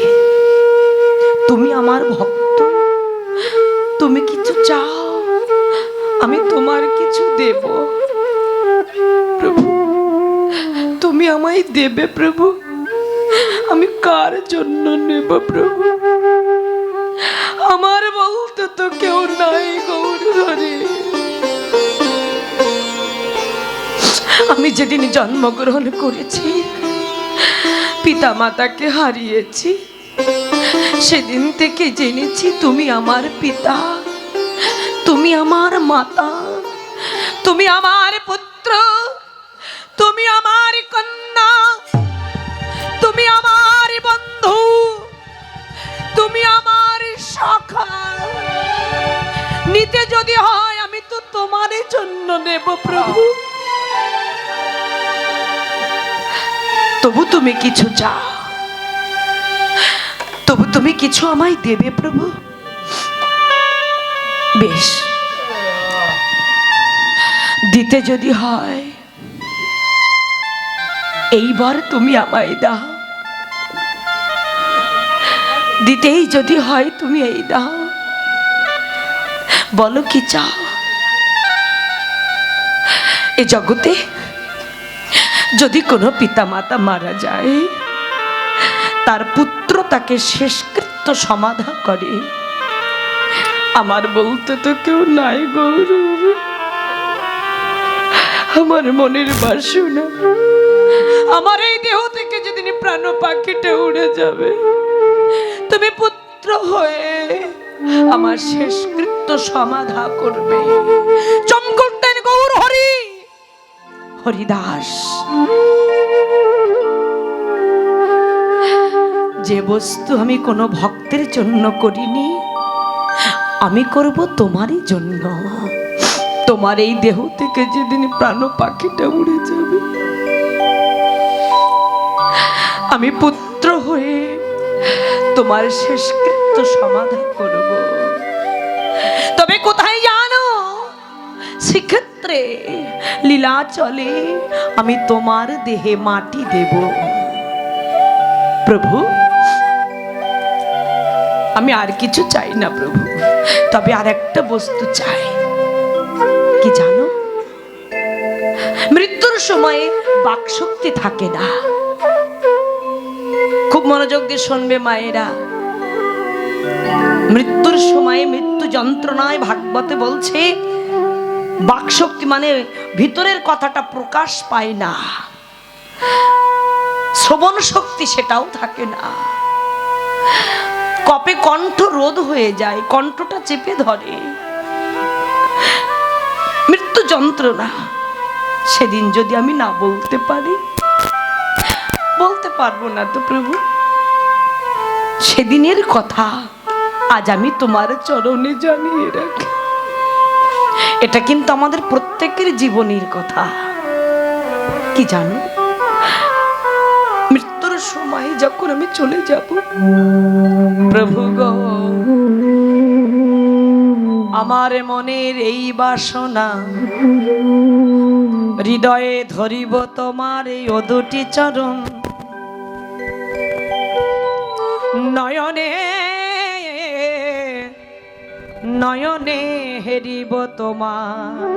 S1: তুমি আমার ভক্ত, তুমি কিছু চাও, আমি তোমার কিছু দেব। প্রভু তুমি আমায় দেবে প্রভু, আমি কার জন্য নেব প্রভু? আমার বলতে তো কেউ নাই গৌর হরি। আমি যেদিন জন্মগ্রহণ করেছি, পিতা মাতাকে হারিয়েছি, সেদিন থেকে জেনেছি তুমি আমার পিতা, তুমি আমার মাতা, তুমি আমার পুত্র, তুমি আমার কন্যা, তুমি আমার বন্ধু। দেব প্রভু, তবু তুমি কিছু চাও, তবু তুমি কিছু আমায় দেবে প্রভু। বেশ, দিতে যদি হয় এইবার তুমি আমায় দাও, দিতেই যদি হয় তুমি এই দাও। বলো কি চাও? এ জগতে যদি কোনো পিতামাতা মারা যায়, তার পুত্র তাকে শেষকৃত্য সমাধা করে। আমার বলতে তো কেউ নাই গৌরব, আমার মনের বাসনা, আমার এই দেহ থেকে যেদিন প্রাণ পাখিটা উড়ে যাবে, তুমি পুত্র হয়ে আমার শেষকৃত্য সমাধা করবে। চমকটেন গৌর হরি হরিদাস। যে বস্তু আমি কোনো ভক্তের জন্য করিনি, আমি করব তোমারই জন্য। তোমার এই দেহ থেকে যেদিন প্রাণ পাখিটা উড়ে যাবে, আমি পুত্র হয়ে তোমার শেষকৃত্য সমাধা করব। তবে কোথায় জানো? শ্রীক্ষেত্রে লীলাচলে আমি তোমার দেহে মাটি দেব। প্রভু, আমি আর কিছু চাই না প্রভু, তবে আর একটা বস্তু চাই। কি জানো? মৃত্যুর সময় বাকশক্তি থাকে না। খুব মনোযোগ দিয়ে শুনবে মায়েরা। মৃত্যুর সময়, মৃত্যু যন্ত্রণায় ভাগবতে বলছে বাকশক্তি মানে ভিতরের কথাটা প্রকাশ পায় না, শ্রবণ শক্তি সেটাও থাকে না। কপে কণ্ঠ রোধ হয়ে যায়, কণ্ঠটা চেপে ধরে। মৃত্যু যন্ত্রণা। সেদিন যদি আমি না বলতে পারি, বলতে পারবো না তো প্রভু, সেদিনের কথা আজ আমি তোমার চরণে জানিয়ে রাখি। এটা কিন্তু আমাদের প্রত্যেকের জীবনের কথা। কি জানো? মৃত্যুর সময় যখন আমি চলে যাব, প্রভু গো, আমার মনের এই বাসনা হৃদয়ে ধরিব তোমার এই দুটি চরণ, নয়নে নয়নে হেরিব তোমার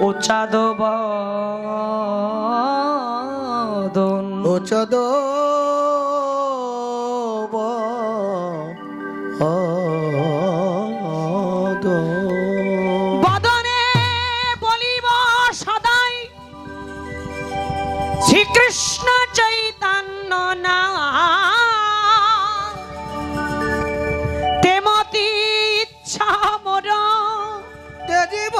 S1: ওচাদ বদন,
S3: ওচাদ
S1: বদনে বলিব সদাই শ্রীকৃষ্ণ চৈতন্য নাম, তেমতি ইচ্ছা মোর
S3: তেজিব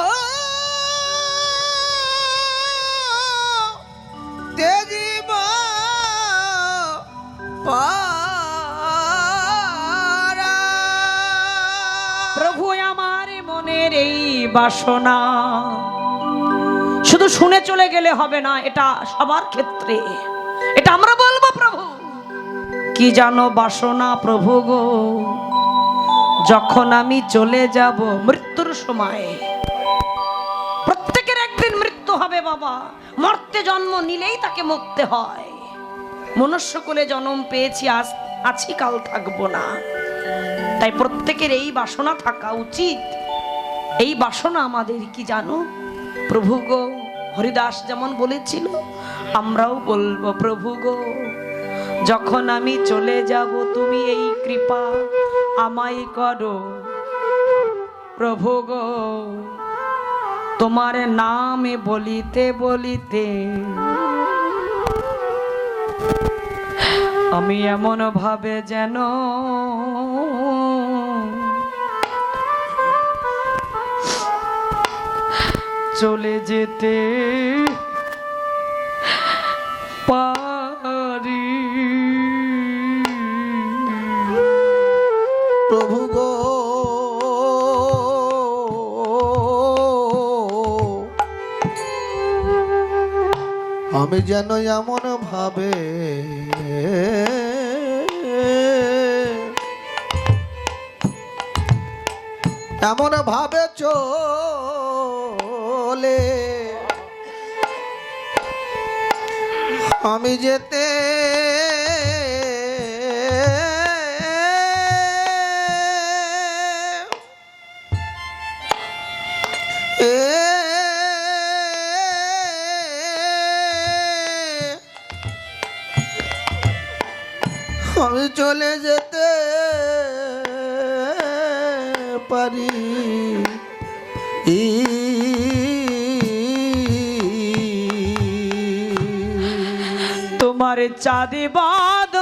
S3: তেজিব
S1: প্রভু আমার মনের এই বাসনা শুধু শুনে চলে গেলে হবে না, এটা সবার ক্ষেত্রে, এটা আমরা বলবো প্রভু। কি জানো বাসনা প্রভু গো, যখন আমি চলে যাব মৃত্যুর সময়, প্রত্যেকের একদিন মৃত্যু হবে বাবা। মর্তে জন্ম নিলেই তাকে মরতে হয়। মনুষ্য কোলে জন্ম পেয়েছি, আজ আছি কাল থাকবো না। তাই প্রত্যেকের এই বাসনা থাকা উচিত। এই বাসনা আমাদের কি জানো প্রভু গো, হরিদাস যেমন বলেছিল আমরাও বলবো প্রভু গো, যখন আমি চলে যাব তুমি এই কৃপা আমায় করো প্রভু গো। তোমার নামে বলিতে বলিতে আমি এমন ভাবে যেন চলে যেতে পারি।
S3: প্রভু গো আমি যেন এমন ভাবে চলে আমি যেতে আমি চলে যেতে পারি
S1: তোমার চাঁদে বাদ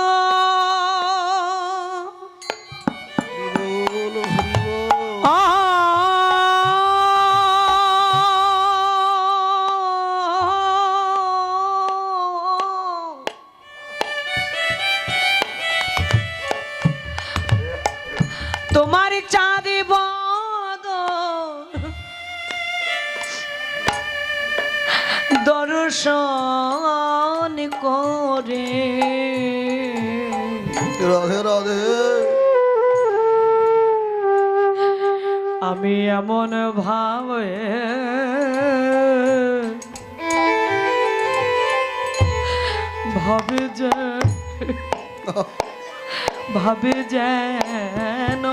S1: তোমার চাঁদে বাদ দর্শন করে
S3: রাধে রাধে
S1: আমি এমন ভাবে ভাবে যেন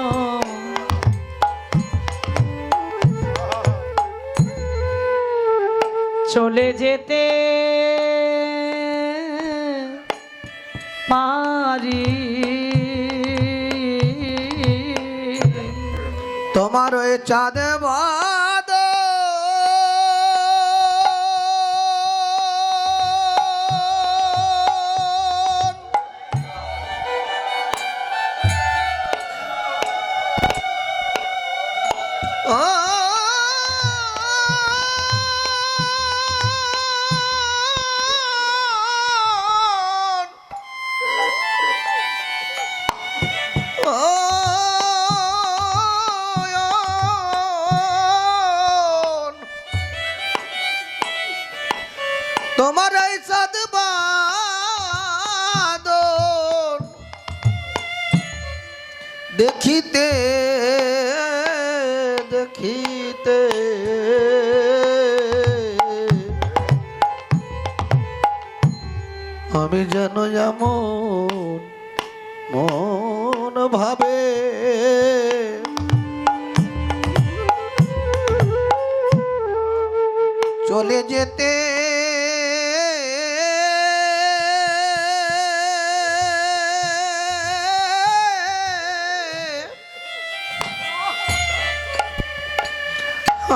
S1: চলে যেতে পারি
S3: তোমার ওই চাঁদ বাদ তোমার এই চাঁদ বাদন দেখিতে দেখিতে আমি যেন যেমন মন ভাবে চলে যেতে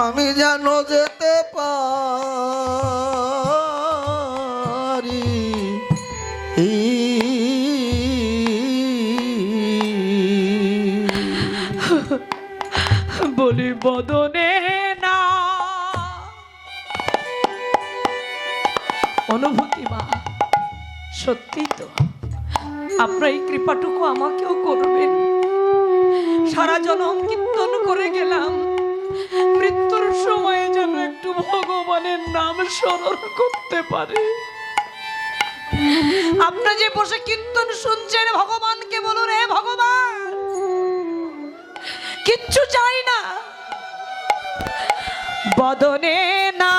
S3: আমি যেন যেতে পারি
S1: বলি বদনে না অনুভূতি মা সত্যি তো আপনার এই কৃপাটুকু আমাকেও করবেন সারা জনম কীর্তন করে গেলাম মৃত্যুর সময়ে যেন একটু ভগবানের নাম স্মরণ করতে পারে আপনি যে বসে কীর্তন শুনছেন ভগবানকে বলুন হে ভগবান কিচ্ছু চাই না বদনে না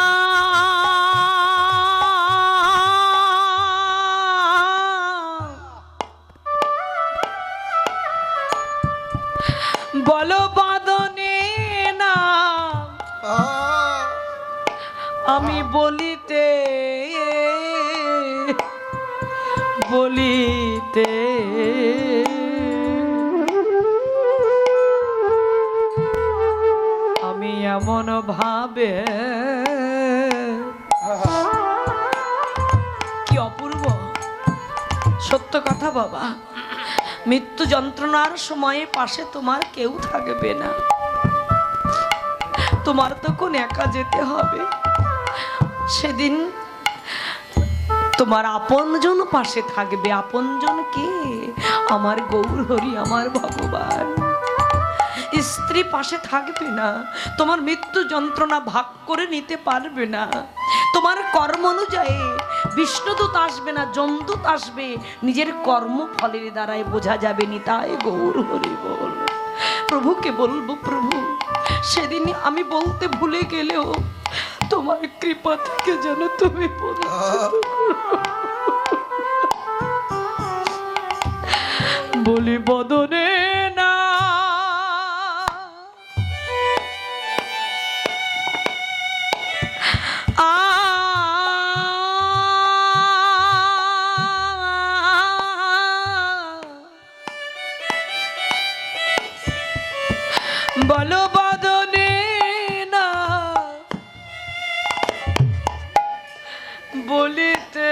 S1: বলো বদনে না আমি বলিতে বলিতে আমি এমন ভাবে কি অপূর্ব সত্য কথা বাবা মৃত্যু যন্ত্রণার সময়ে পাশে তোমার কেউ থাকবে না তোমার তখন একা যেতে হবে সেদিন তোমার আপনজন পাশে থাকবে আপনজন কে আমার গৌর হরি আমার ভগবান স্ত্রী পাশে থাকবে না তোমার মৃত্যু যন্ত্রণা ভাগ করে নিতে পারবে না তোমার কর্ম অনুযায়ী বিষ্ণুদূত আসবে না, যমদূত আসবে, নিজের কর্মফলের দ্বারাই বোঝা যাবে। নিতাই গৌর হরি বল। প্রভুকে বলবো, প্রভু সেদিন আমি বলতে ভুলে গেলেও তোমার কৃপা থেকে যেন তুমি বলি বদনে না বলো বদনে না বলিতে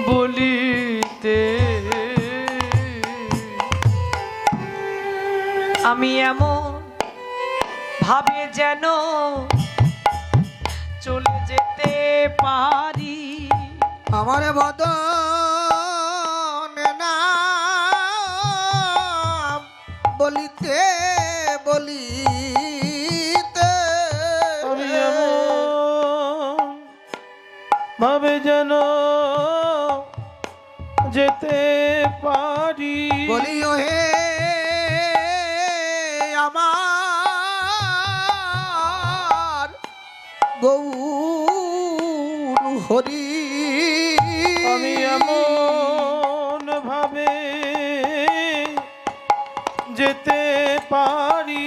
S1: বলিতে আমি এমন ভাবে যেন চলে যেতে পারি।
S3: আমার বদনে না বলিতে বলিতে
S2: আমি এমন ভাবে যেন যেতে পারি।
S3: বলিও হে আমার গৌর হরি,
S2: আমি এমন ভাবে যেতে পারি।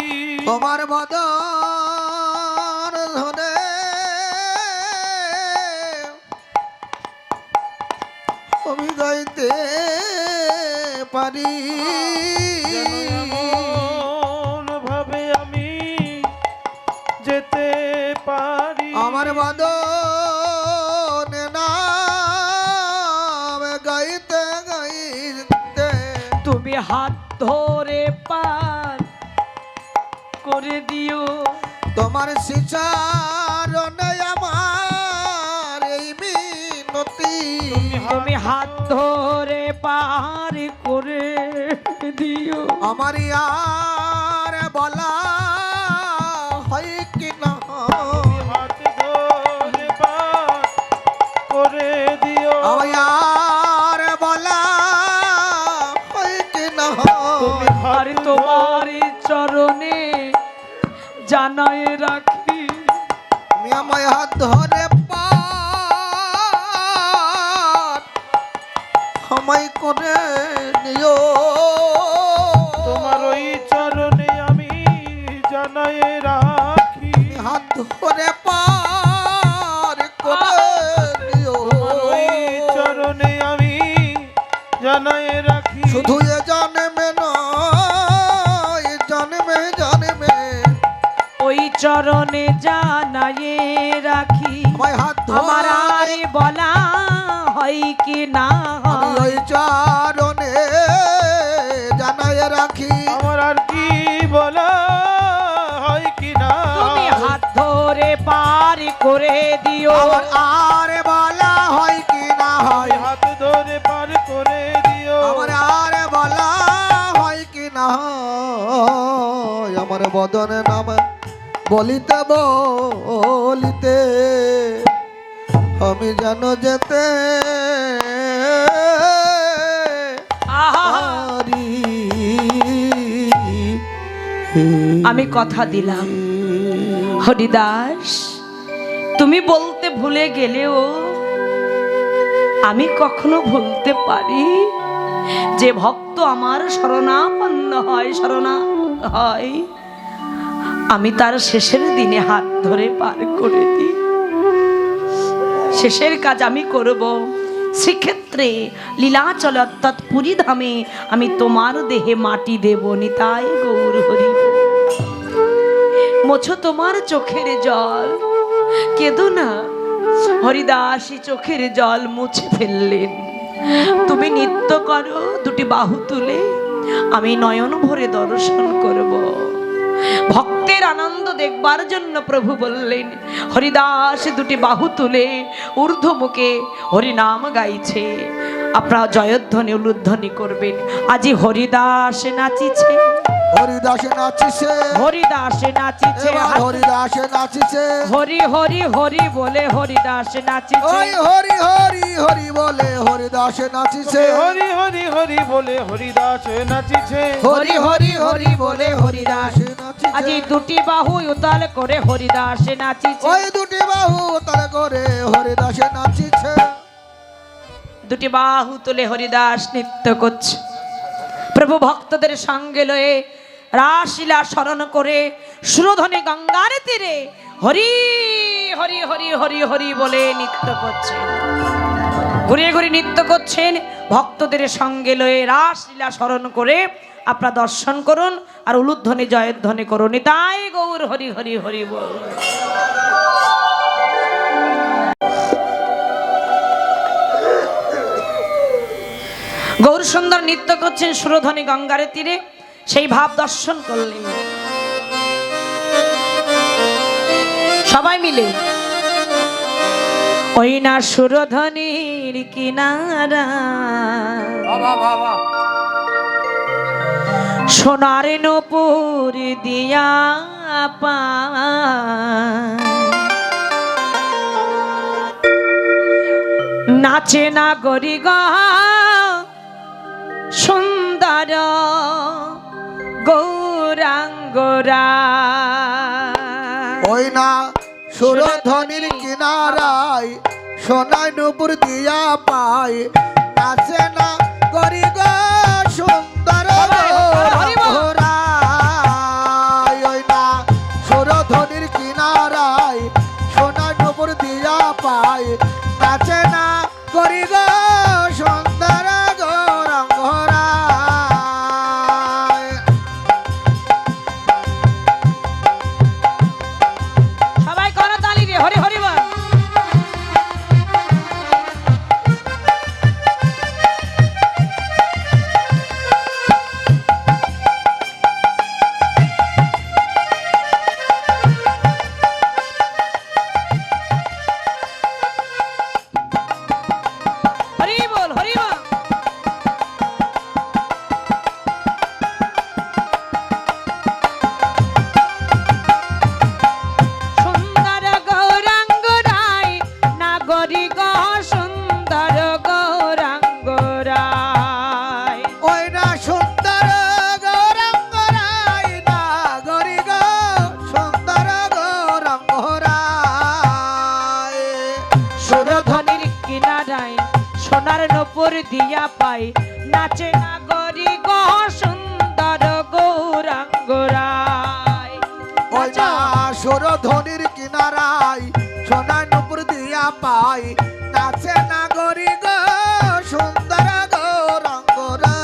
S3: তোমার বদন ধনে আমি গাইতে পারি।
S2: এমন ভাবে আমি যেতে পারি।
S3: আমার বদন নাম গাইতে গাইতে
S1: তুমি হাত ধরে পার করে দিও।
S3: তোমার শিচারণে আমার এই মিনতি।
S1: তুমি হাত ধরে পার করে দিও।
S3: আমার আর বলা হয় কি না,
S2: হাত ধরে পার করে দিও।
S3: আমার বলা হয় কি না,
S1: আর তোমার চরণে জানাই রাখি।
S3: তুমি আমায় হাত ধরে পার আমায় করে নিও।
S2: তোমার ওই চরণে আমি জানাই রাখি।
S3: হাত ধরে পার করে নিও।
S2: ওই চরণে আমি জানাই রাখি।
S3: শুধু এ জন্মে নয়, জন্মে জন্মে
S1: ওই চরণে জানাই রাখি।
S3: আমায় হাত
S1: আমার
S3: ধরে
S1: আর বলা হয় কি না
S3: আমি ওই চরণে জানাই রাখি।
S2: আমার আর কি বলা হয় কি না,
S1: তুমি হাত ধরে পার করে দিও।
S3: আমার আর বলা হয় কি না হয়,
S2: হাত ধরে পার করে দিও।
S3: আমার আর বলা হয় কি না হয়। আমার বদন নাম বলিতে বলিতে আমি যেন যেতে পারি।
S1: আমি কথা দিলাম হরিদাস, তুমি বলতে ভুলে গেলেও আমি কখনো ভুলতে পারি যে ভক্ত আমার শরণাপন্ন হয়, শরণা হয়, আমি তার শেষের দিনে হাত ধরে পার করে দিই। শেষের কাজ আমি করব। শ্রীক্ষেত্রে লীলাচল অর্থাৎ পুরী ধামে আমি তোমার দেহে মাটি দেব। নিতাই গৌর হরি। মোছো তোমার চোখের জল, কেঁদো না। হরিদাসী চোখের জল মুছে ফেললেন। তুমি নৃত্য করো দুটি বাহু তুলে, আমি নয়ন ভরে দর্শন করব। ভক্তের আনন্দ দেখবার জন্য প্রভু বললেন, হরিদাস দুটি বাহু তুলে ঊর্ধ্বমুখে হরিনাম গাইছে, আপনারা জয়ধ্বনি উলুধ্বনি করবেন। আজি হরিদাস নাচিছে,
S3: হরিদাসে নাচিছে,
S1: হরিদাসে নাচিছে,
S3: এবার হরিদাসে নাচিছে,
S1: হরি হরি হরি বলে হরিদাসে নাচিছে,
S3: ওই হরি হরি হরি বলে হরিদাসে নাচিছে,
S2: হরি হরি হরি বলে হরিদাস নাচিছে,
S1: হরি হরি হরি বলে হরিদাস
S3: নাচিছে।
S1: আজি দুটি বাহু উতাল করে হরিদাসে নাচিছে,
S3: ওই দুটি বাহু তার করে হরিদাসে নাচিছে।
S1: দুটি বাহু তুলে হরিদাস নৃত্য করছে। প্রভু ভক্তদের সঙ্গে লয়ে রাসলীলা স্মরণ করে সুরধনে গঙ্গার তীরে হরি হরি হরি হরি হরি বলে নৃত্য করছেন, ঘুরিয়ে ঘুরিয়ে নৃত্য করছেন। ভক্তদের সঙ্গে লয়ে রাসলীলা স্মরণ করে আপনারা দর্শন করুন আর উলুধ্বনি জয়ধ্বনি করুন। তাই গৌর হরি হরি হরি বল। গৌর সুন্দর নৃত্য করছেন সুরধনী গঙ্গার তীরে, সেই ভাব দর্শন করলেন সবাই মিলে। ওই না সুরধনীর কিনারা সোনার নূপুর দিয়া পা, নাচে না গরি গা সুন্দর গৌরাঙ্গরা।
S3: ওই না সুরধনির কিনারায় সোনায় নুপুর দিয়া পায়, নাচে না গরি গো সুন্দর গৌরাঙ্গরায়। ওই না সুরধনির কিনারায় সোনায় নুপুর দিয়া পায়, নাচে না গরি গো সুন্দর গৌরাঙ্গরায়।
S1: সবাই করো তালি রে, হরি হরি বল। হরি বল হরি বল। সুন্দর গৌরাঙ্গ রায় নাগরিক সুন্দর গৌরাঙ্গ রায়।
S3: ওই না সুন্দর গৌরাঙ্গরায়, না গরি গো সুন্দর গৌরাঙ্গরায়।
S1: সুরধনির কিনারায় সোনার নূপুর দিয়া পাই, নাচে নাগরিক সুন্দর গৌরাঙ্গ রায়।
S3: ওই না সুরধনির কিনারায় সোনার নুপুর দিয়া পাই, নাচে না গরি গো সুন্দর গৌরাঙ্গরায়।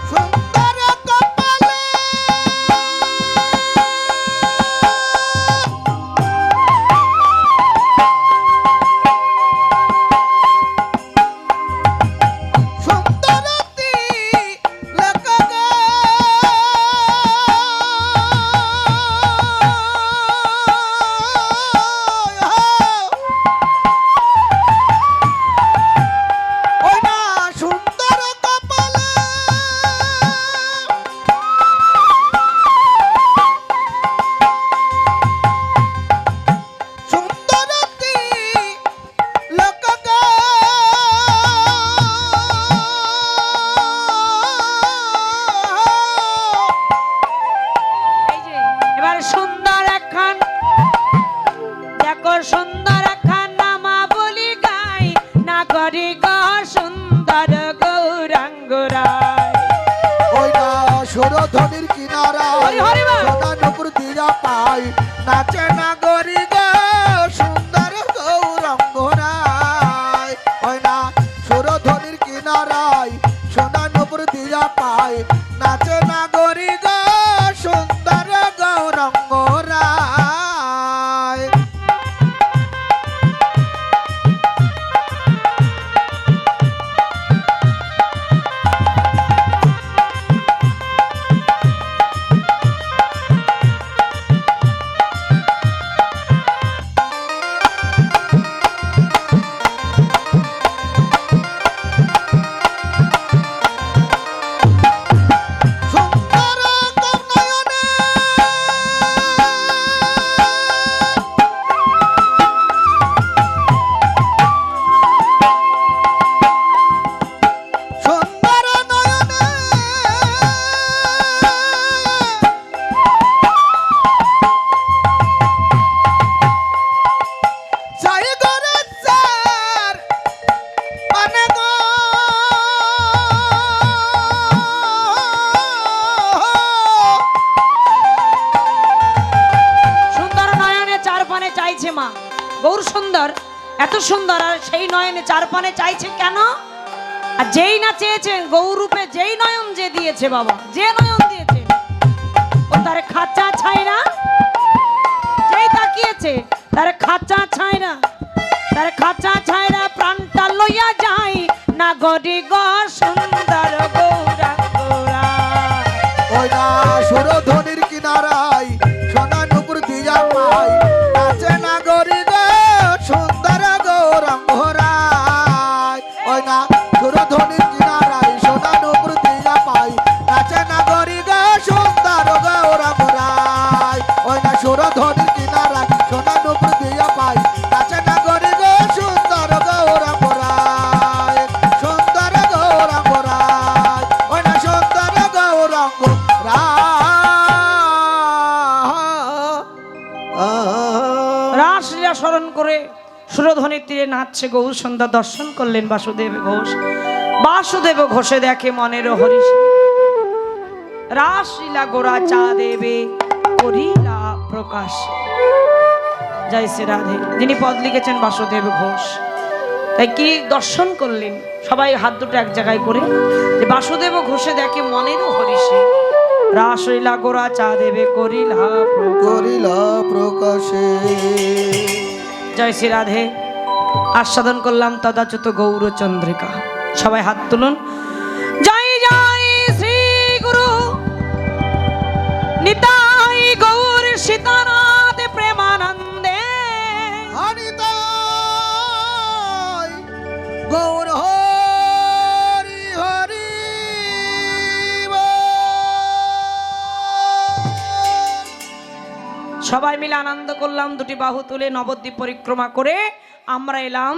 S3: সুন্দর কপালে সুন্দরতি লেখ গো, ওই না সুন্দর কপালে সুন্দরতি লেখ গো,
S1: এই যে এবার সুন্দর একখান দেখো, সুন্দর একখান নামা বলি গাই, নাগরিক সুন্দর গৌরাঙ্গ রায়।
S3: ওই না সুরধনির কিনারায়
S1: হরি হরি বল।
S3: সোনার নুপুর দিয়া পাই, নাচে না গরি গো সুন্দর গৌরাঙ্গরায়। ওই না সুরধনির কিনারায় সোনার নুপুর দিয়া পাই, নাচে না গরি গো সুন্দর গৌরাঙ্গরায়।
S1: গৌর সুন্দর, এত সুন্দর, আর সেই নয়নে চার পানে চাইছে কেন? আর যেই না চেয়েছে গৌরূপে, যেই নয়ন যে দিয়েছে বাবা, যে নয়ন দিয়েছে, ও তার খাঁচা ছাইরা, যেই তাকিয়েছে তার খাঁচা ছাইরা, তার খাঁচা ছাইরা প্রাণটা লইয়া যায় না গরি গ সুন্দর গৌরা গৌরা।
S3: ওই না সুরধ্বনির কিনারায় সোনা নুপুর দিয়া পাই নাচে না গরি গে সুন্দর গৌরাঙ্গ রায়। ওই না সুরধ্বনির কিনারায় সোনা নুপুর দিয়া পাই নাচে না গরি গে সুন্দর গৌরাঙ্গ রায়। ওই না সুরধ্বনির কিনারায় সোনা নুপুর দিয়া পাই নাচে না গরি গে সুন্দর গৌরাঙ্গ রায়। সুন্দর গৌরাঙ্গ রায়, ওই না সুন্দর গৌরাঙ্গ
S1: রাসলীলা স্মরণ করে সুরধ্বনির তীরে নাচছে গৌর সন্ধ্যা দর্শন করলেন বাসুদেব ঘোষ। বাসুদেব ঘোষে দেখে মনের হরিষ, রাসলীলা গোরা চা দেবে করিলা প্রকাশ। জয় শ্রী রাধে। যিনি পদ লিখেছেন বাসুদেব ঘোষ, তাই কি দর্শন করলেন সবাই হাত দুটো এক জায়গায় করে, যে বাসুদেব ঘোষে দেখে মনের হরিষে, রাসলীলা গোরা চা দেবে করিলা প্রকাশ।
S3: করিলা প্রকাশে।
S1: জয় শ্রী রাধে। আস্বাদন করলাম তদাচ্যুত গৌরচন্দ্রিকা। সবাই হাত তুলুন। জয় জয় শ্রী গুরু নিতাই গৌর সীতানাথ প্রেমানন্দে।
S3: হরিতাই গৌর হরি হরি
S1: সবাই মিলে আনন্দ করলাম, দুটি বাহু তুলে নবদ্বীপ পরিক্রমা করে আমরা এলাম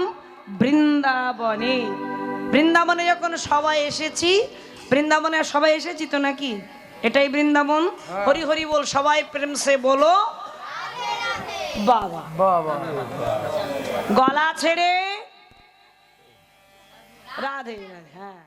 S1: বৃন্দাবনে। বৃন্দাবনে যখন সবাই এসেছি, বৃন্দাবনে সবাই এসেছি তো নাকি? এটাই বৃন্দাবন। হরি হরি বল, সবাই প্রেম সে বলো বাবা। গলা ছেড়ে রাধে রাধে। হ্যাঁ।